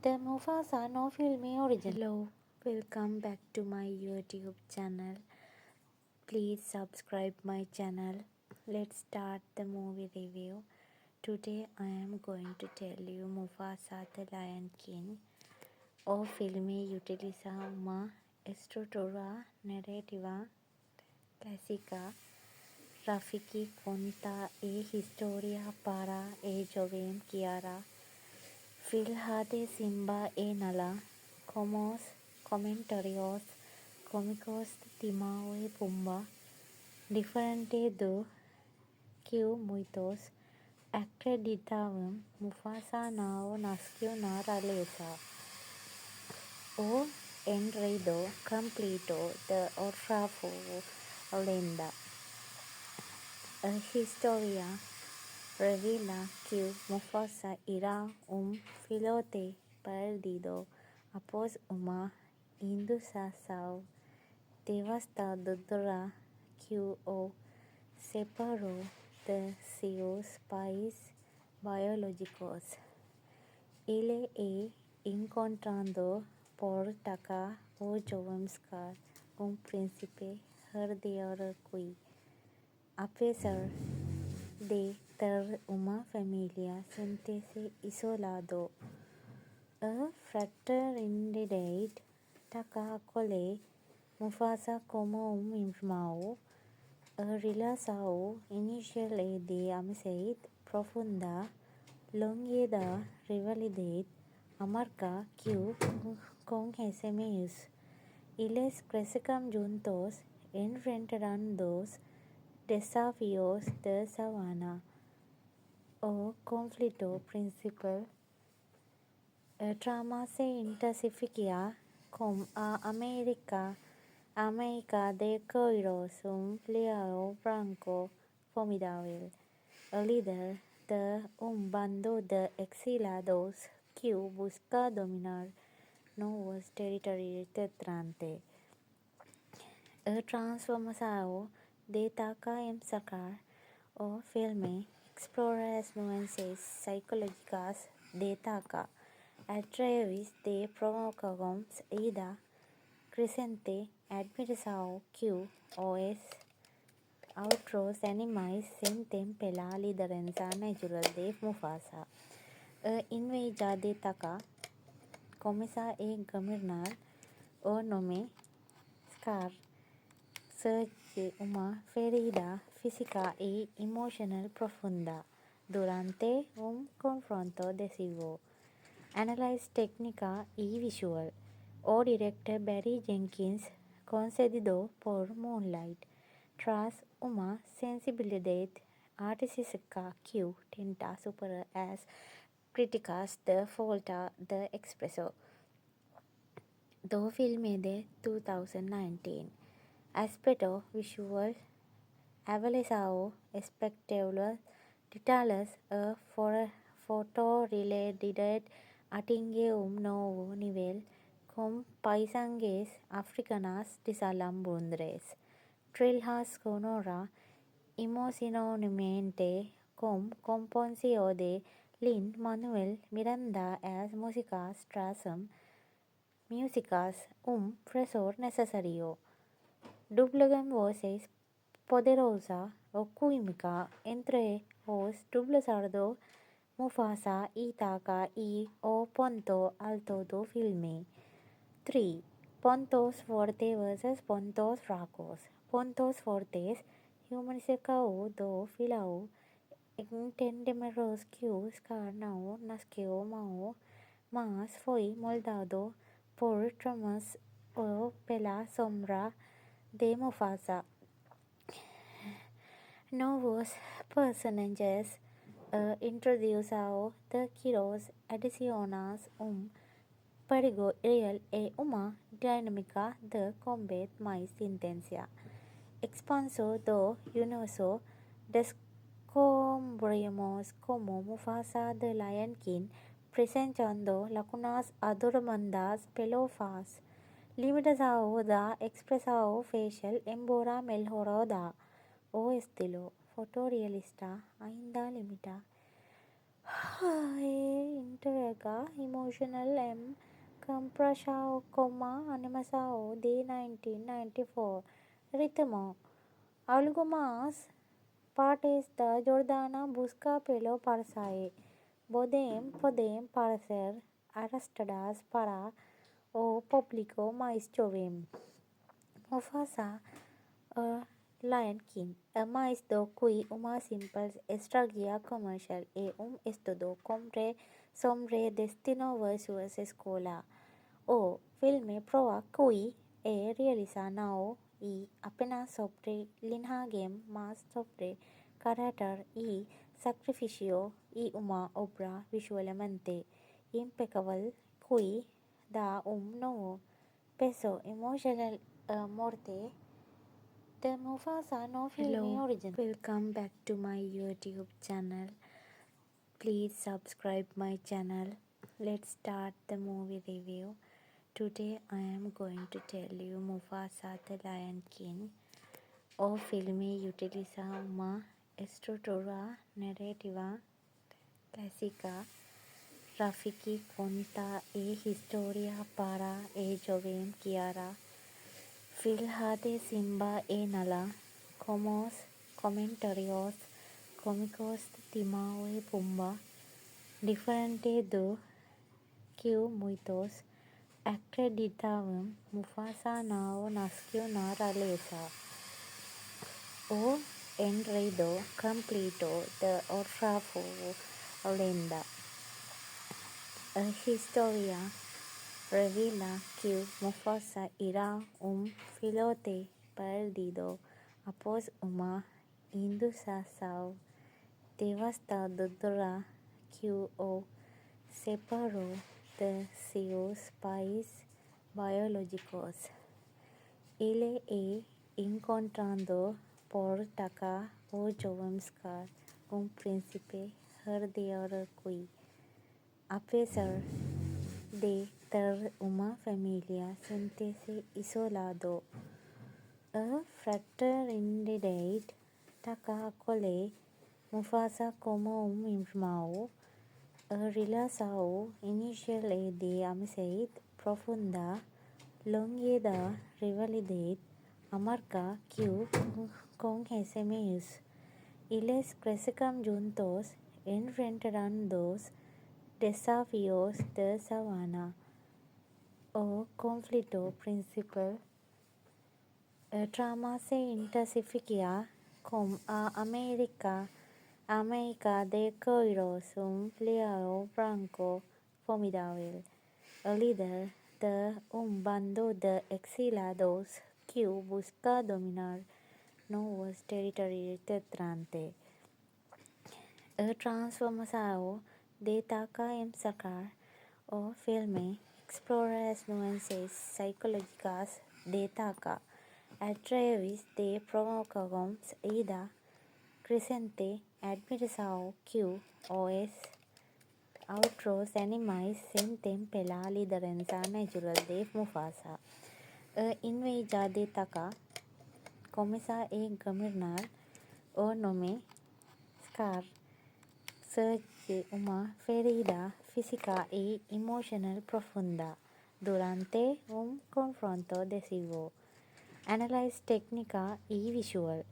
de Mufasa no filme original. Hello, welcome back to my YouTube channel. Please subscribe my channel. Let's start the movie review. Today I am going to tell you Mufasa the Lion King. O filme utiliza uma estrutura narrativa clásica. Rafiki conta a historia para a joven Kiara, filha de Simba e Nala, como os comentários cómicos de Timão e Pumba, diferente do que muitos acreditavam, Mufasa não nasceu na realeza. O enredo completo de outra lenda. A história revela que Mufasa era filhote perdido após uma inundação devastadora que o separou de seus pais biológicos. Ele é encontrado por Taka, o jovem Scar, príncipe herdeiro que, apesar de ter uma família, sente-se isolado. A fraternidade Taka acolhe Mufasa como irmão. A relação inicial é de amizade profunda, longe da rivalidade amarga que conhecemos. Eles crescem juntos, enfrentando os desafios da savana. O conflito principal. A trama se intensifica com a América de Kairos, leão branco formidável, o líder de bando de exilados que busca dominar novos territórios distantes. A transformação de Taka em Scar. O filme explora as nuances psicológicas de Taka, a través de provocamos ida crescente admiração que os outros animais sentem pela liderança natural de Mufasa. A inveja de Taka começa a governar o nome Scar surge uma ferida física e emocional profunda durante confronto decisivo. Analyze técnica e visual. O director Barry Jenkins, concedido por Moonlight, traz uma sensibilidade artística que tenta superar as críticas de falta de expressão do filme de 2019. Aspecto visual avaliação espectacular detalhes a fotorrealidade atinge novo nível com paisagens africanas deslumbradoras. Trilha sonora emocionalmente com composição de Lin-Manuel Miranda as músicas trazem músicas frescor necessário. Dublagan voces poderosa o química entre os dubladores Mufasa e Taka e o ponto alto do filme. 3. Pontos fortes versus pontos fracos. Pontos fortes. Humanização do vilão. Entendemos que Scar não nasceu mau, mas foi moldado por traumas ou pela sombra de Mufasa. Novos personagens introduzidos de Quiros adicionais perigo real e uma dinâmica de combate mais intensa. Expansão do universo descobrimos como Mufasa de Lion King presentando lacunas adormentadas pelo faz. Limitação da expressão facial embora melhorada. O estilo fotorrealista ainda limita e entrega emocional comparação com a animação de 1994. Ritmo. Algumas partes da Jordana busca pelo parceiro podem parecer arrastadas para o público mais jovem. Mufasa Lion King é mais do que uma simples estratégia comercial e estudo sobre destino versus escola. O filme prova que é realiza não é apenas sobre linhagem, mas sobre caráter e sacrifício e uma obra visualmente impecável que dá novo peso emocional à morte de Mufasa no filme original. Welcome back to my YouTube channel. Please subscribe my channel. Let's start the movie review. Today I am going to tell you Mufasa the Lion King. O filme utiliza uma estrutura narrativa clásica. Rafiki conta a história para a jovem Kiara, filha de Simba e Nala, como os comentários cômicos de Timão e Pumba, diferente do que muitos acreditavam, Mufasa não nasceu na realeza. O enredo completo de outra lenda. A história revela que Mufasa era filhote perdido após uma inundação devastadora que o separou de seus pais biológicos. Ele é encontrado por Taka, o jovem Scar, príncipe herdeiro que, apesar de ter uma família, sente-se isolado. A fraternidade Taka acolhe Mufasa como irmão, relação inicial e de amizade profunda, longa da rivalidade amarga que conhecemos. Eles cresceram juntos, enfrentando os desafios da savana. O conflito principal trama se intensifica com a América de Coiros, leão branco formidável, líder de bando de exilados que busca dominar novos territórios durante a transformação destaca em sacar o filme explora as nuances psicológicas destaca através de provocações e da crescente admiração que os outros animais sentem pela liderança natural de Mufasa. A inveja destaca começa a governar o nome Scar surge uma ferida física e emocional profunda durante confronto decisivo. Analyze técnica e visual.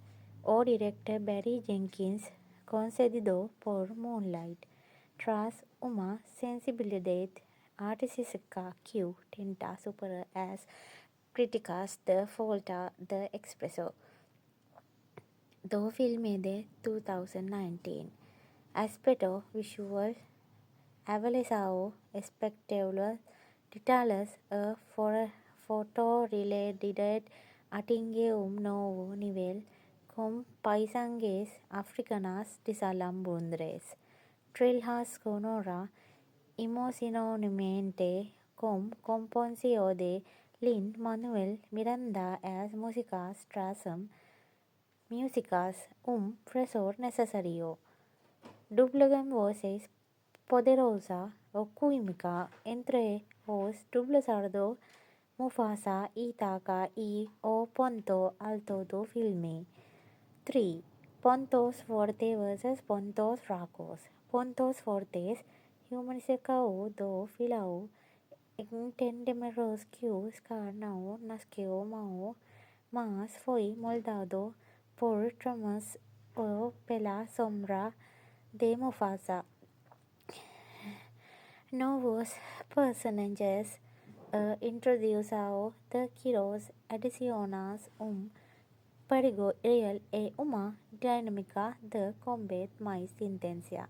O director Barry Jenkins, concedido por Moonlight, traz uma sensibilidade artística que tenta superar as críticas da falta de expressão do filme de 2019. Aspecto visual avaliação espectacular detalhes a fotorrealidade atinge novo nível com paisagens africanas deslumbradoras. Trilha sonora emocionalmente com composição de Lin-Manuel Miranda as músicas trazem músicas frescor necessário. Dublagan voces poderosa o química entre os dubladores Mufasa e Taka e o ponto alto do filme. 3. Pontos fortes versus pontos fracos. Pontos fortes. Humanização do vilão. Entendemos que Scar não nasceu mau, mas foi moldado por traumas ou pela sombra de Mufasa. Novos personagens introduzidos de Quiros adicionais perigo real e uma dinâmica de combate mais intensa.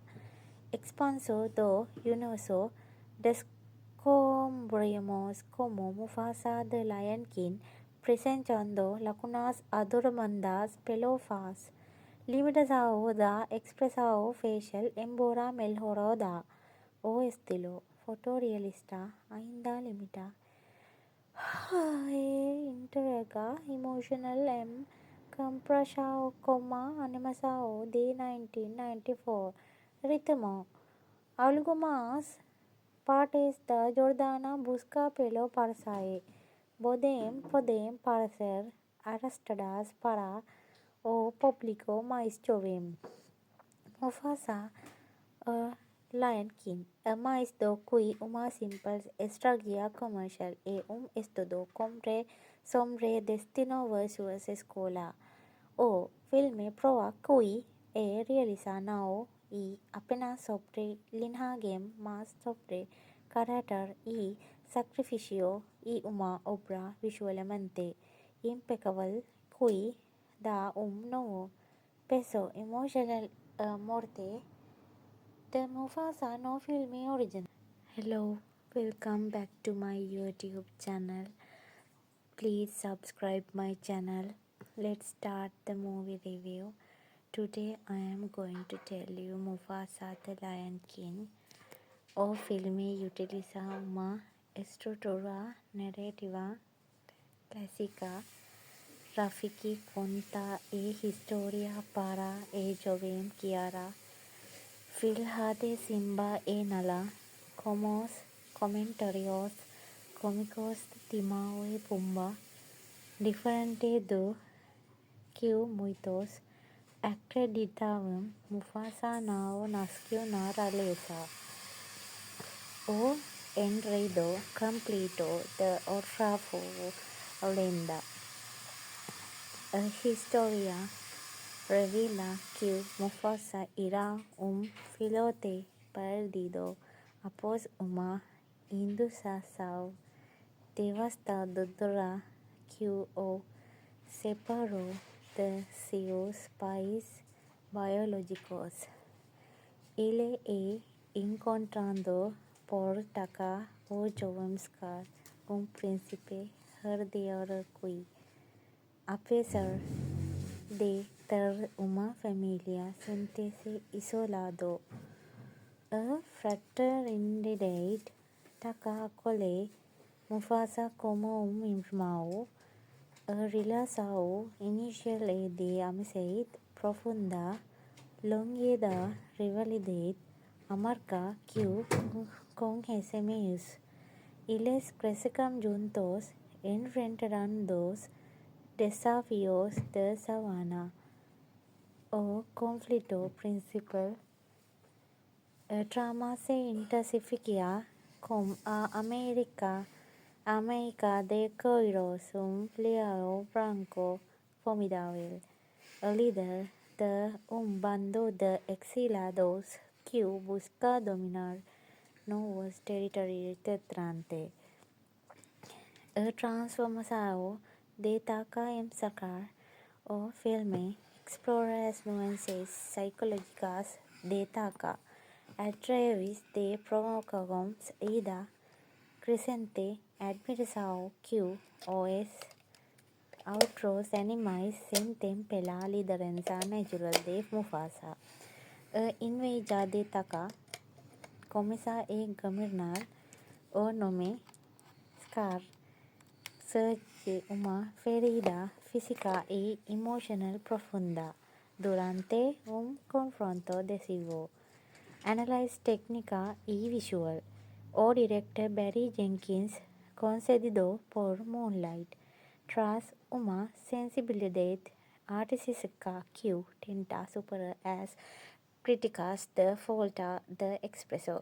Expansão do universo descobrimos como Mufasa de Lion King presentando lacunas adormentadas pelo faz. Limitação da expressão facial embora melhorada. O estilo fotorrealista ainda limita a entrega emocional em comparação com a animação de 1994. Ritmo. Algumas partes da Jordana busca pelo parceiro podem parecer arrastadas para o público mais jovem. Mufasa Lion King é mais do que uma simples estratégia comercial e estudo sobre destino versus escola. O filme prova que é realiza não é apenas sobre linhagem, mas sobre caráter e sacrifício e uma obra visualmente impecável que dá novo peso emocional à morte de Mufasa no filme original. Hello, welcome back to my YouTube channel. Please subscribe my channel. Let's start the movie review. Today I am going to tell you Mufasa the Lion King. O filme utiliza uma estrutura narrativa clássica. Rafiki conta a história para a jovem Kiara, filha de Simba e Nala, como os comentários cômicos de Timão e Pumba, diferente do que muitos acreditavam, Mufasa não nasceu na realeza. o enredo completo de otra leyenda. Historia revela que Mufasa era un filhote perdido após uma inundação devastadora que o separou de seus pais biológicos. Ele é encontrado por Taka o jovem Scar, príncipe herdeiro que, apesar de ter uma família, sente-se isolado. A fraternidade Taka acolhe Mufasa como irmão. A relação inicial é de amizade profunda, longe da rivalidade amarga que conhecemos. Eles cresceram juntos, enfrentando os desafios da savana. O conflito principal trama se intensifica com a América de Coiros, leão branco formidável, líder de bando de exilados que busca dominar novos territórios de A transformação de Taka em Scar, o filme explora as nuances psicológicas de Taka através de provocações e da crescente admiração que os outros animais sentem pela liderança natural de Mufasa. A inveja de Taka começa a governar o nome Scar surge uma ferida física e emocional profunda durante confronto decisivo. Analyse técnica e visual. O director Barry Jenkins, concedido por Moonlight, traz uma sensibilidade artística que tenta superar as críticas da falta de expressão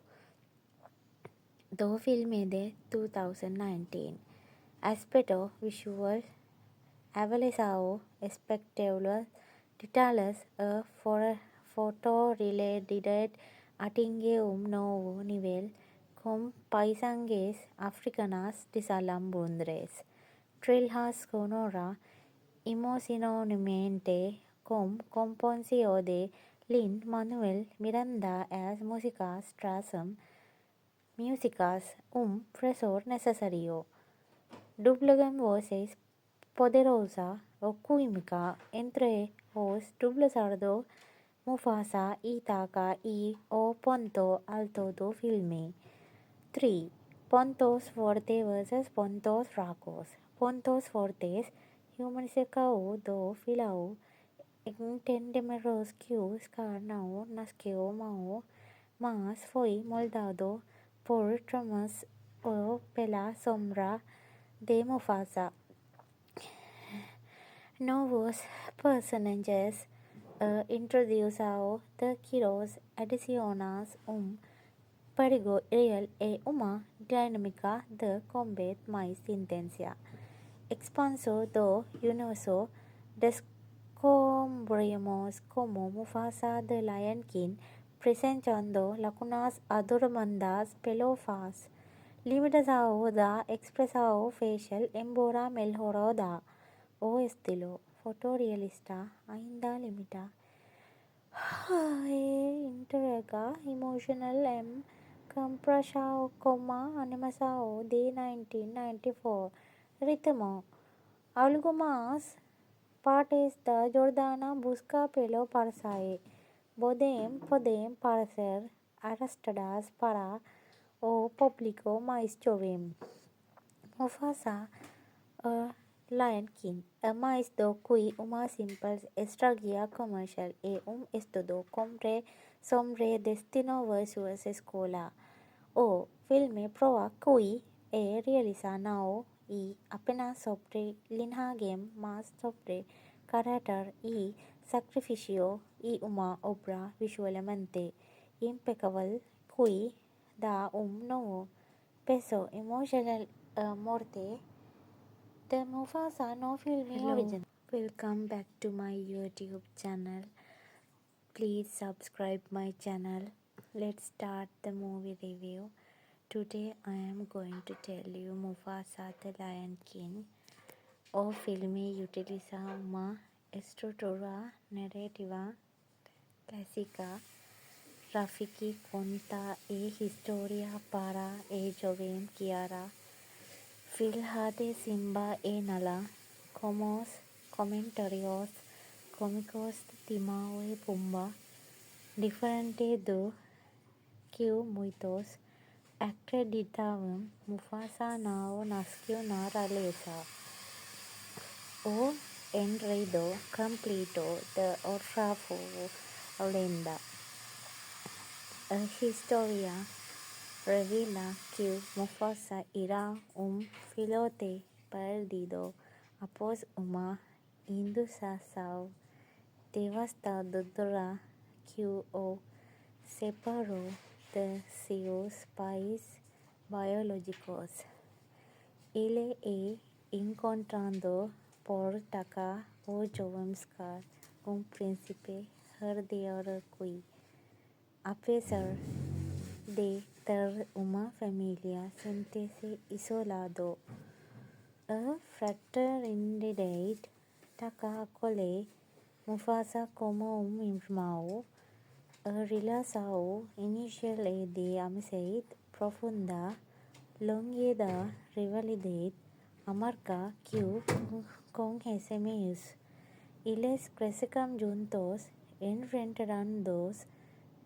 do filme de 2019. Aspecto visual, avaliação espectacular, detalhes, a fotorrealidade atinge novo nível com paisagens africanas deslumbradoras. Trilha sonora emocionalmente com composição de Lin-Manuel Miranda as músicas trazem frescor necessário. Dublagem vozes poderosa ou química entre os dubladores Mufasa e Taka e o ponto alto do filme. 3. Pontos fortes versus pontos fracos. Pontos fortes. Humanização do vilão. Entendemos que o Scar não nasceu mau, mas foi moldado por traumas ou pela sombra de Mufasa. Novos personagens introdução de Quiros adiciona perigo real e uma dinâmica de combate mais intensa. Expansão do universo. Descobrimos como Mufasa de Lion King presentando lacunas adormentadas pelo faz. Limitação da expressão facial, embora melhorada. O estilo fotorrealista ainda limita a entrega emocional em comparação com a animação de 1994. Ritmo. Algumas partes da Jordana busca pelo parceiro podem parecer arrastadas para o público mais jovem. Mufasa, Lion King, é mais do que uma simples estratégia comercial, é estudo sobre destino versus escola. O filme prova que é realiza não é apenas sobre linhagem, mas sobre caráter e sacrifício e uma obra visualmente impecável que da un nuevo peso emocional morte the Mufasa no filming Hello. Original. Welcome back to my YouTube channel. Please subscribe my channel. Let's start the movie review. Today I am going to tell you Mufasa the Lion King o filme utiliza uma estructura narrativa clásica. Rafiki conta historia para jovem Kiara, filha de Simba e Nala, como comentarios cómicos de Timão e Pumba, diferente do que muitos acreditavam. Mufasa não nasceu na realeza. O enredo completo de outra lenda. A história revela que Mufasa era filhote perdido após uma inundação devastadora que o separou de seus pais biológicos. Ele é encontrado por Taka, o jovem Scar, príncipe herdeiro que, apesar de ter uma família, sente-se isolado. A fraternidade Taka acolhe Mufasa como irmão. A relação inicial é de amizade profunda, longe da rivalidade amarga que conhecemos. Eles cresceram juntos, enfrentando os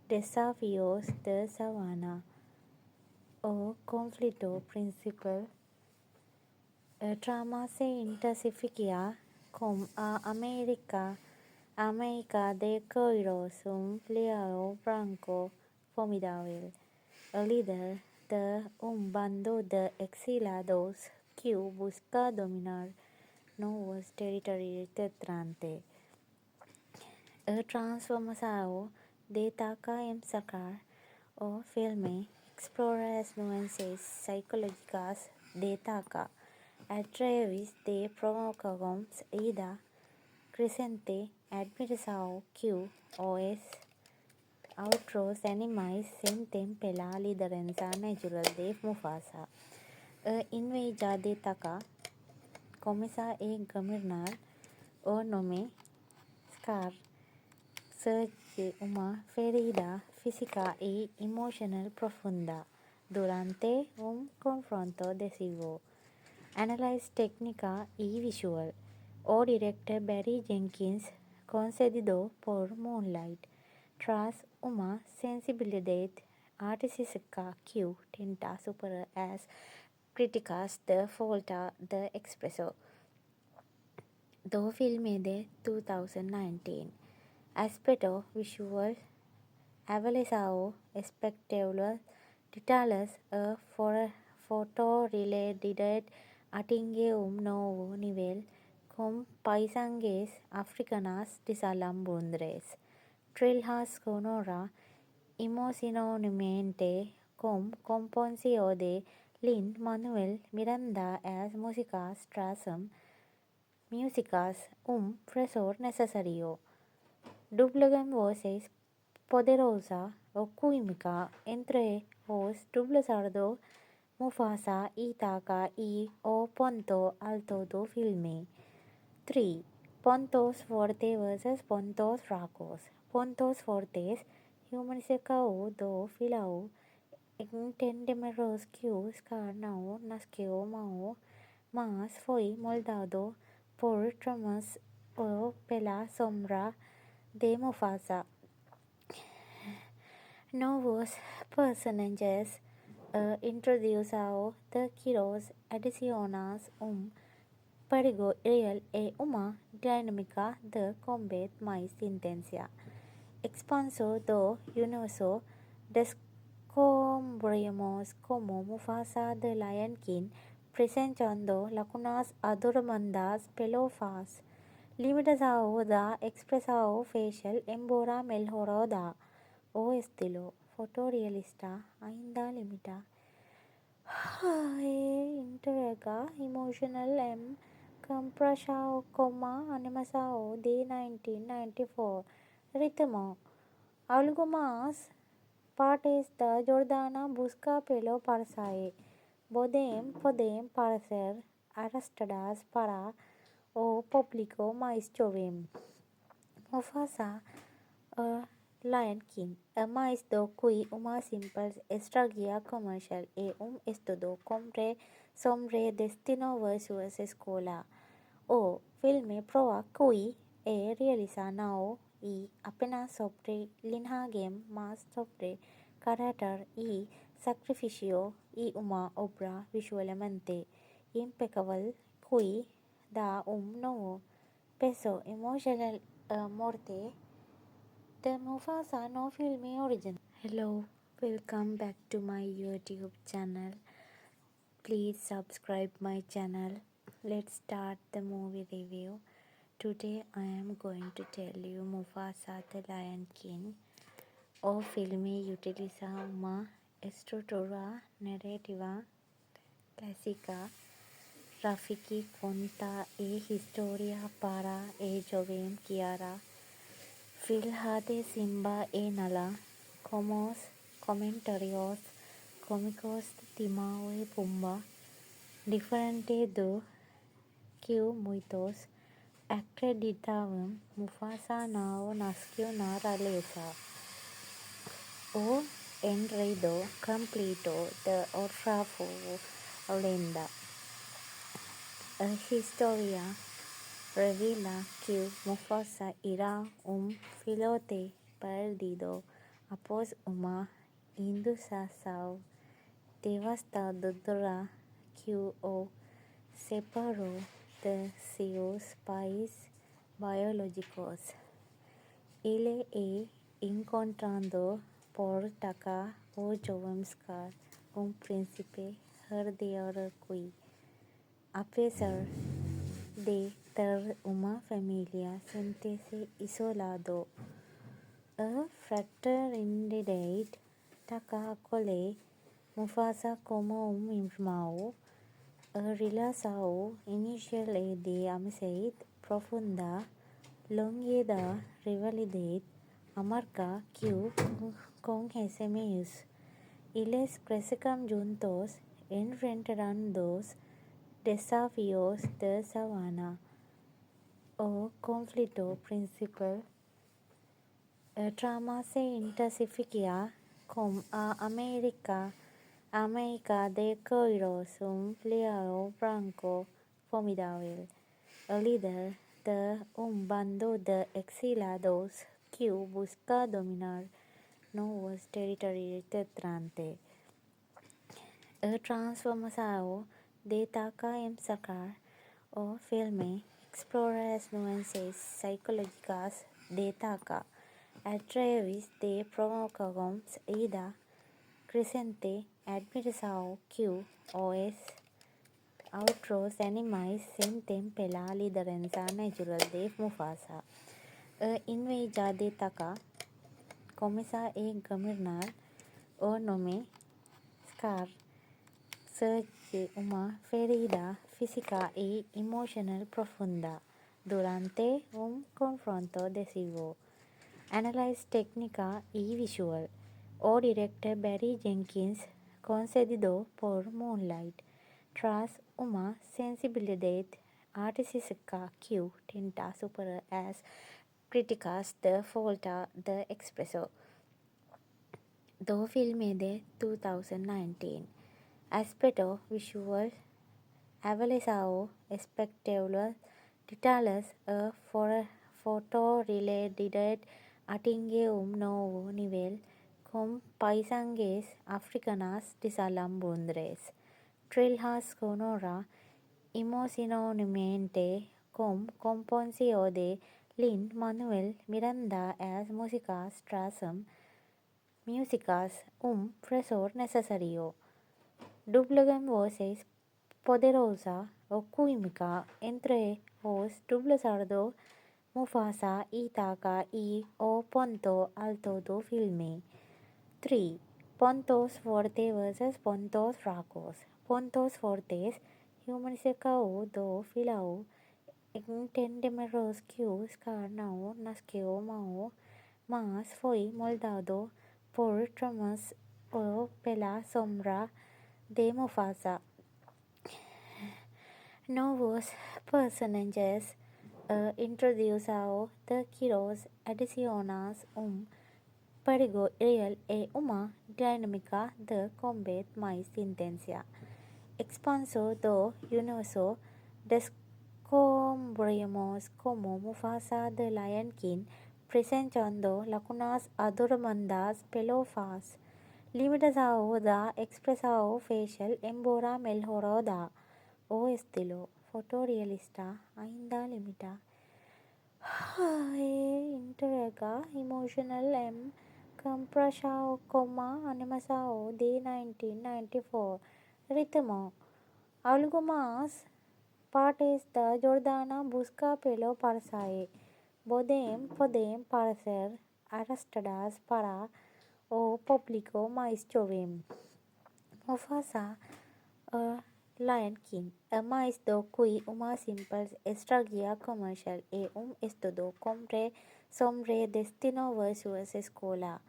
desafios da savana. O conflito principal trama se intensifica com a América de Coiros, leão branco formidável, líder de bando de exilados que busca dominar novos territórios distantes. A transformação de Taka em Scar, o filme explora as nuances psicológicas de Taka através de provocações e da crescente admiração que os outros animais sentem pela liderança natural de Mufasa. A inveja de Taka começa a governar o nome Scar, surge uma ferida física e emocional profunda durante confronto decisivo. Análise técnica e visual. O director Barry Jenkins, concedido por Moonlight, traz uma sensibilidade artística que tenta superar as críticas da falta de expressão do filme de 2019. Aspecto visual, avaliação espectacular, detalhes, a fotorrealidade atinge novo nível com paisagens africanas deslumbradoras. Trilha sonora emocionalmente com composição de Lin-Manuel Miranda as músicas trazem frescor necessário. Dublagem vozes poderosa ou química entre os dubladores Mufasa e Taka e o ponto alto do filme. 3. Pontos fortes versus pontos fracos. Pontos fortes. Humanização do vilão. Entendemos que o Scar não nasceu mau, mas foi moldado por traumas ou pela sombra de Mufasa. Novos personagens introdução de Quiros adiciona perigo real e uma dinâmica de combate mais intensa. Expansão do universo. Descobrimos como Mufasa de Lion King presentando lacunas adormentadas pelo faz. Limitação da expressão facial embora melhorada. O estilo. fotorealista ainda limita e entrega emocional compressão como animação de 1994 ritmo algumas partes da Jordana busca pelo parçai podem parecer arrastadas para o público mais jovem. Mufasa, a Lion King, é mais do que uma simples estratégia comercial e estudo sobre destino versus escola. O filme prova que é realiza não é apenas sobre linhagem, mas sobre caráter e sacrifício e uma obra visualmente impecável que dá novo peso emocional à morte de Mufasa no filme original. Hello, welcome back to my YouTube channel. Please subscribe my channel. Let's start the movie review. Today I am going to tell you Mufasa the Lion King. O filme utiliza uma estrutura narrativa clásica. Rafiki conta a historia para a joven Kiara, filha de Simba e Nala, como os comentários cómicos de Timão e Pumba, diferente do que muitos acreditavam. Mufasa não nasceu na realeza. O enredo completo de Orfafo Lenda. A história revela que Mufasa era filhote perdido após uma inundação devastadora que o separou de seus pais biológicos. Ele é encontrado por Taka, o jovem Scar, príncipe herdeiro que, apesar de ter uma família, sente-se isolado. A fraternidade Taka acolhe Mufasa como irmão. A relação inicial é de amizade profunda, longe da rivalidade amarga que conhecemos. Eles crescem juntos, enfrentando os desafios da savana. O conflito principal trama se intensifica com a América de Kairos, leão branco formidável, líder de bando de exilados que busca dominar novos territórios terrestres. A transformação de Taka em Scar, o filme explora as nuances psicológicas de Taka através de provocações e da crescente admiração que os outros animais sentem pela liderança natural de Mufasa. A inveja de Taka começa a governar o nome Scar surge uma ferida física e emocional profunda durante confronto decisivo. Análise técnica e visual. O diretor Barry Jenkins, concedido por Moonlight, traz uma sensibilidade artística que tenta superar as críticas da falta de expressão do filme de 2019. Aspecto visual, avaliação espectacular, detalhes, a fotorrealidade atinge novo nível com paisagens africanas deslumbradoras. Trilha sonora emocionalmente com composição de Lin-Manuel Miranda as músicas trazem frescor necessário. Dublagem vozes poderosa ou química entre os dubladores Mufasa e Taka e o ponto alto do filme. 3. Pontos Forte versus Pontos Fracos. Pontos Fortes, humanisecau do filau, entendemeros que Scarnau nasceu mau, mas foi moldado por tramas ou pela sombra de Mufasa. Novos personagens introduziu de Quiros adicionas perigo real e uma dinâmica de combate mais intensa. Expansão do universo descobrimos como Mufasa de Lion King presentando lacunas adoramendas pelo faz. Limitação da expressão facial embora melhorada. O estilo fotorrealista ainda limita e entrega emocional em comparação com a animação de 1994. Ritmo. Algumas partes da Jordana busca pelo parceiro podem parecer arrastadas para o público mais jovem. Mufasa, Lion King, é mais do que uma simples estratégia comercial e estudo sobre destino versus escola.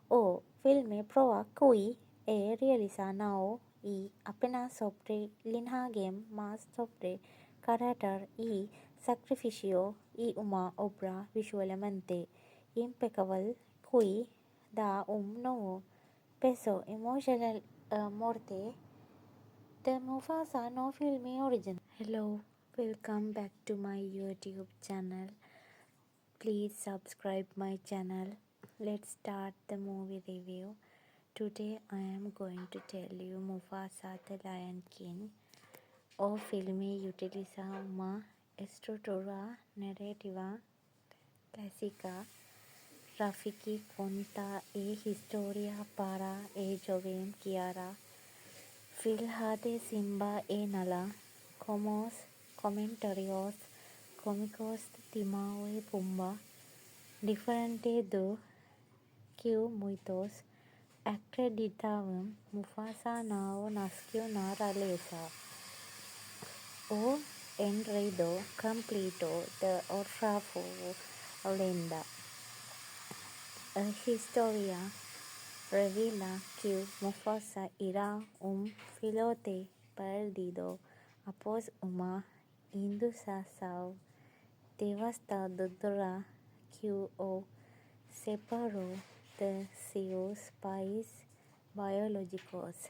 O filme prova que é realizado não é apenas sobre linhagem, mas sobre caráter e sacrifício e uma obra visualmente impecável que dá novo peso emocional à morte de Mufasa no filme original. Hello, welcome back to my YouTube channel. Please subscribe my channel. Let's start the movie review. Today I am going to tell you Mufasa the Lion King. O filme utiliza uma estrutura narrativa clásica. Rafiki conta a historia para a joven Kiara, filha de Simba e Nala, como os comentários cómicos de Timão e Pumba, diferente do que muitos acreditavam. Mufasa não nasceu na realeza. O enredo completo de Orfafo Lenda. A história revela que Mufasa era filhote perdido após uma inundação devastadora que o separou de seus pais biológicos.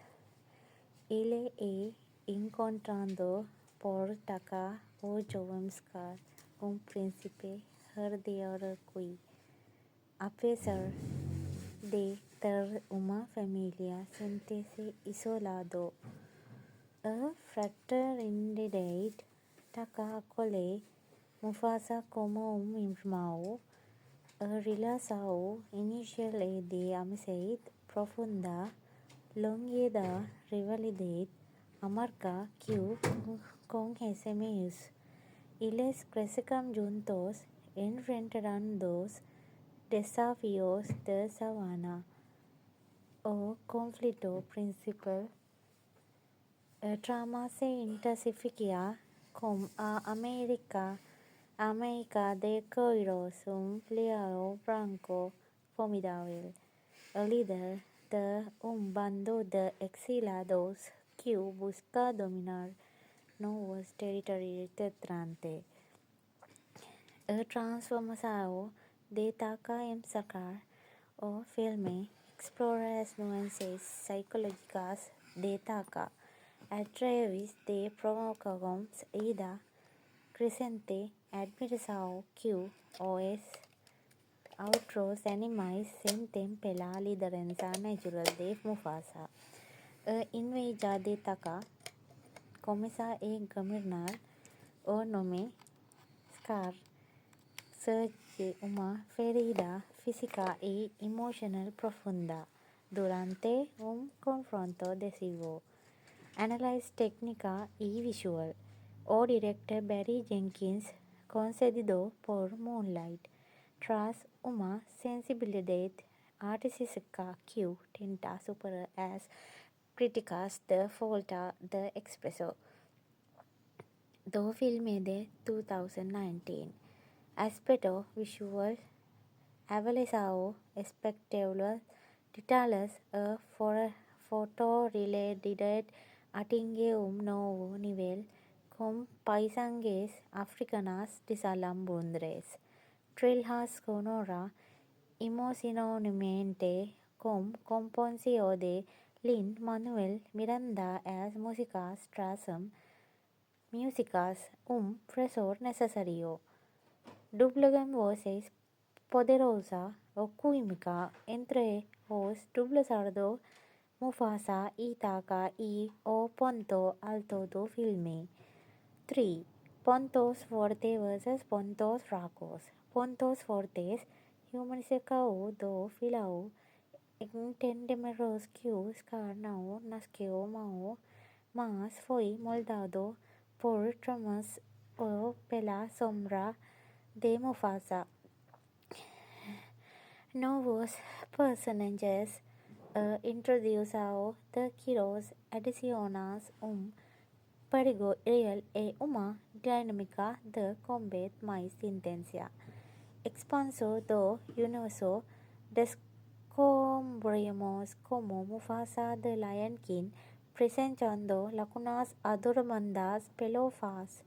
Ele é encontrado por Taka, o jovem Scar, príncipe herdeiro que, apesar de ter uma família, sente-se isolado. A fraternidade Taka acolhe Mufasa como irmão. A relação inicial é de amizade profunda, longe da rivalidade amarga que conhecemos. Eles cresceram juntos, enfrentando os desafios da savana. O conflito principal trama se intensifica com a América de Coiros, leão branco formidável, líder de bando de exilados que busca dominar novos territórios distantes. A transformação de Taka em Scar, o filme explora as nuances psicológicas de Taka através de provocações e da crescente admiração que os outros animais sentem pela liderança natural de Mufasa. A inveja de Taka começa a governar o nome Scar surge uma ferida física e emocional profunda durante confronto decisivo. Análise técnica e visual. O diretor Barry Jenkins, concedido por Moonlight, traz uma sensibilidade artistica Q tinta supera as criticas the folta the expresso. Do filme de 2019. Aspetto visual avalizado espectacular detalhes a fotorelated atingeum novo nivel com paisangues africanas de salambundres. Trilhas sonora emocionalmente com composición de Lin-Manuel Miranda as músicas fresor necesario. Dublagan voces poderosa o química entre os dublador Mufasa y Taka y o ponto alto do filme. 3. Pontos fortes versus pontos fracos. Pontos fortes humanisecao do filau entendemos que os carnal nasceu mau, mas foi moldado por tramas ou pela sombra de Mufasa. Novos personagens introduzidos de Quiros adicionais perigo real e uma dinâmica de combate mais intensa. Expansão do universo descobrimos como Mufasa de Lion King presentando lacunas adoramendas pelo faz.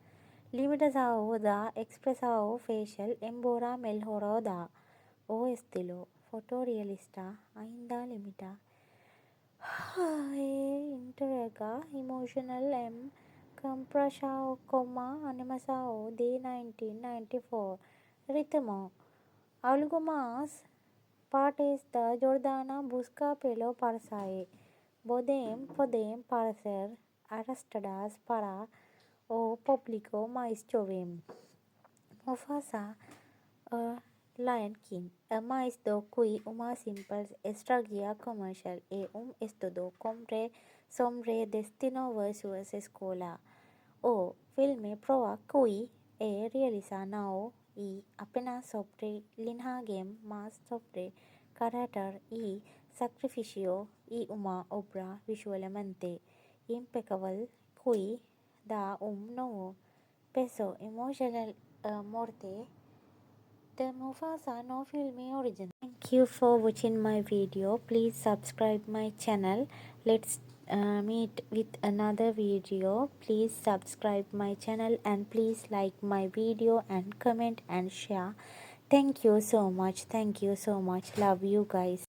Limitação da expressão facial embora melhorada. O estilo fotorrealista ainda limita e entrega emotional compressão como a animação de 1994. Ritmo. Algumas partes da Jordana busca pelo parsae podem parecer arrastadas para o público mais jovem. Mufasa Lion King é mais do que uma simples estratégia comercial e estudo sobre destino versus escola. O filme prova que é realizado não é apenas sobre linhagem, mas sobre caráter e sacrifício e uma obra visualmente impecável que dá novo peso emocional à morte de Mufasa no filme original. Thank you for watching my video. Please subscribe my channel. Let's meet with another video. Please subscribe my channel and please like my video and comment and share. Thank you so much. Thank you so much. Love you guys.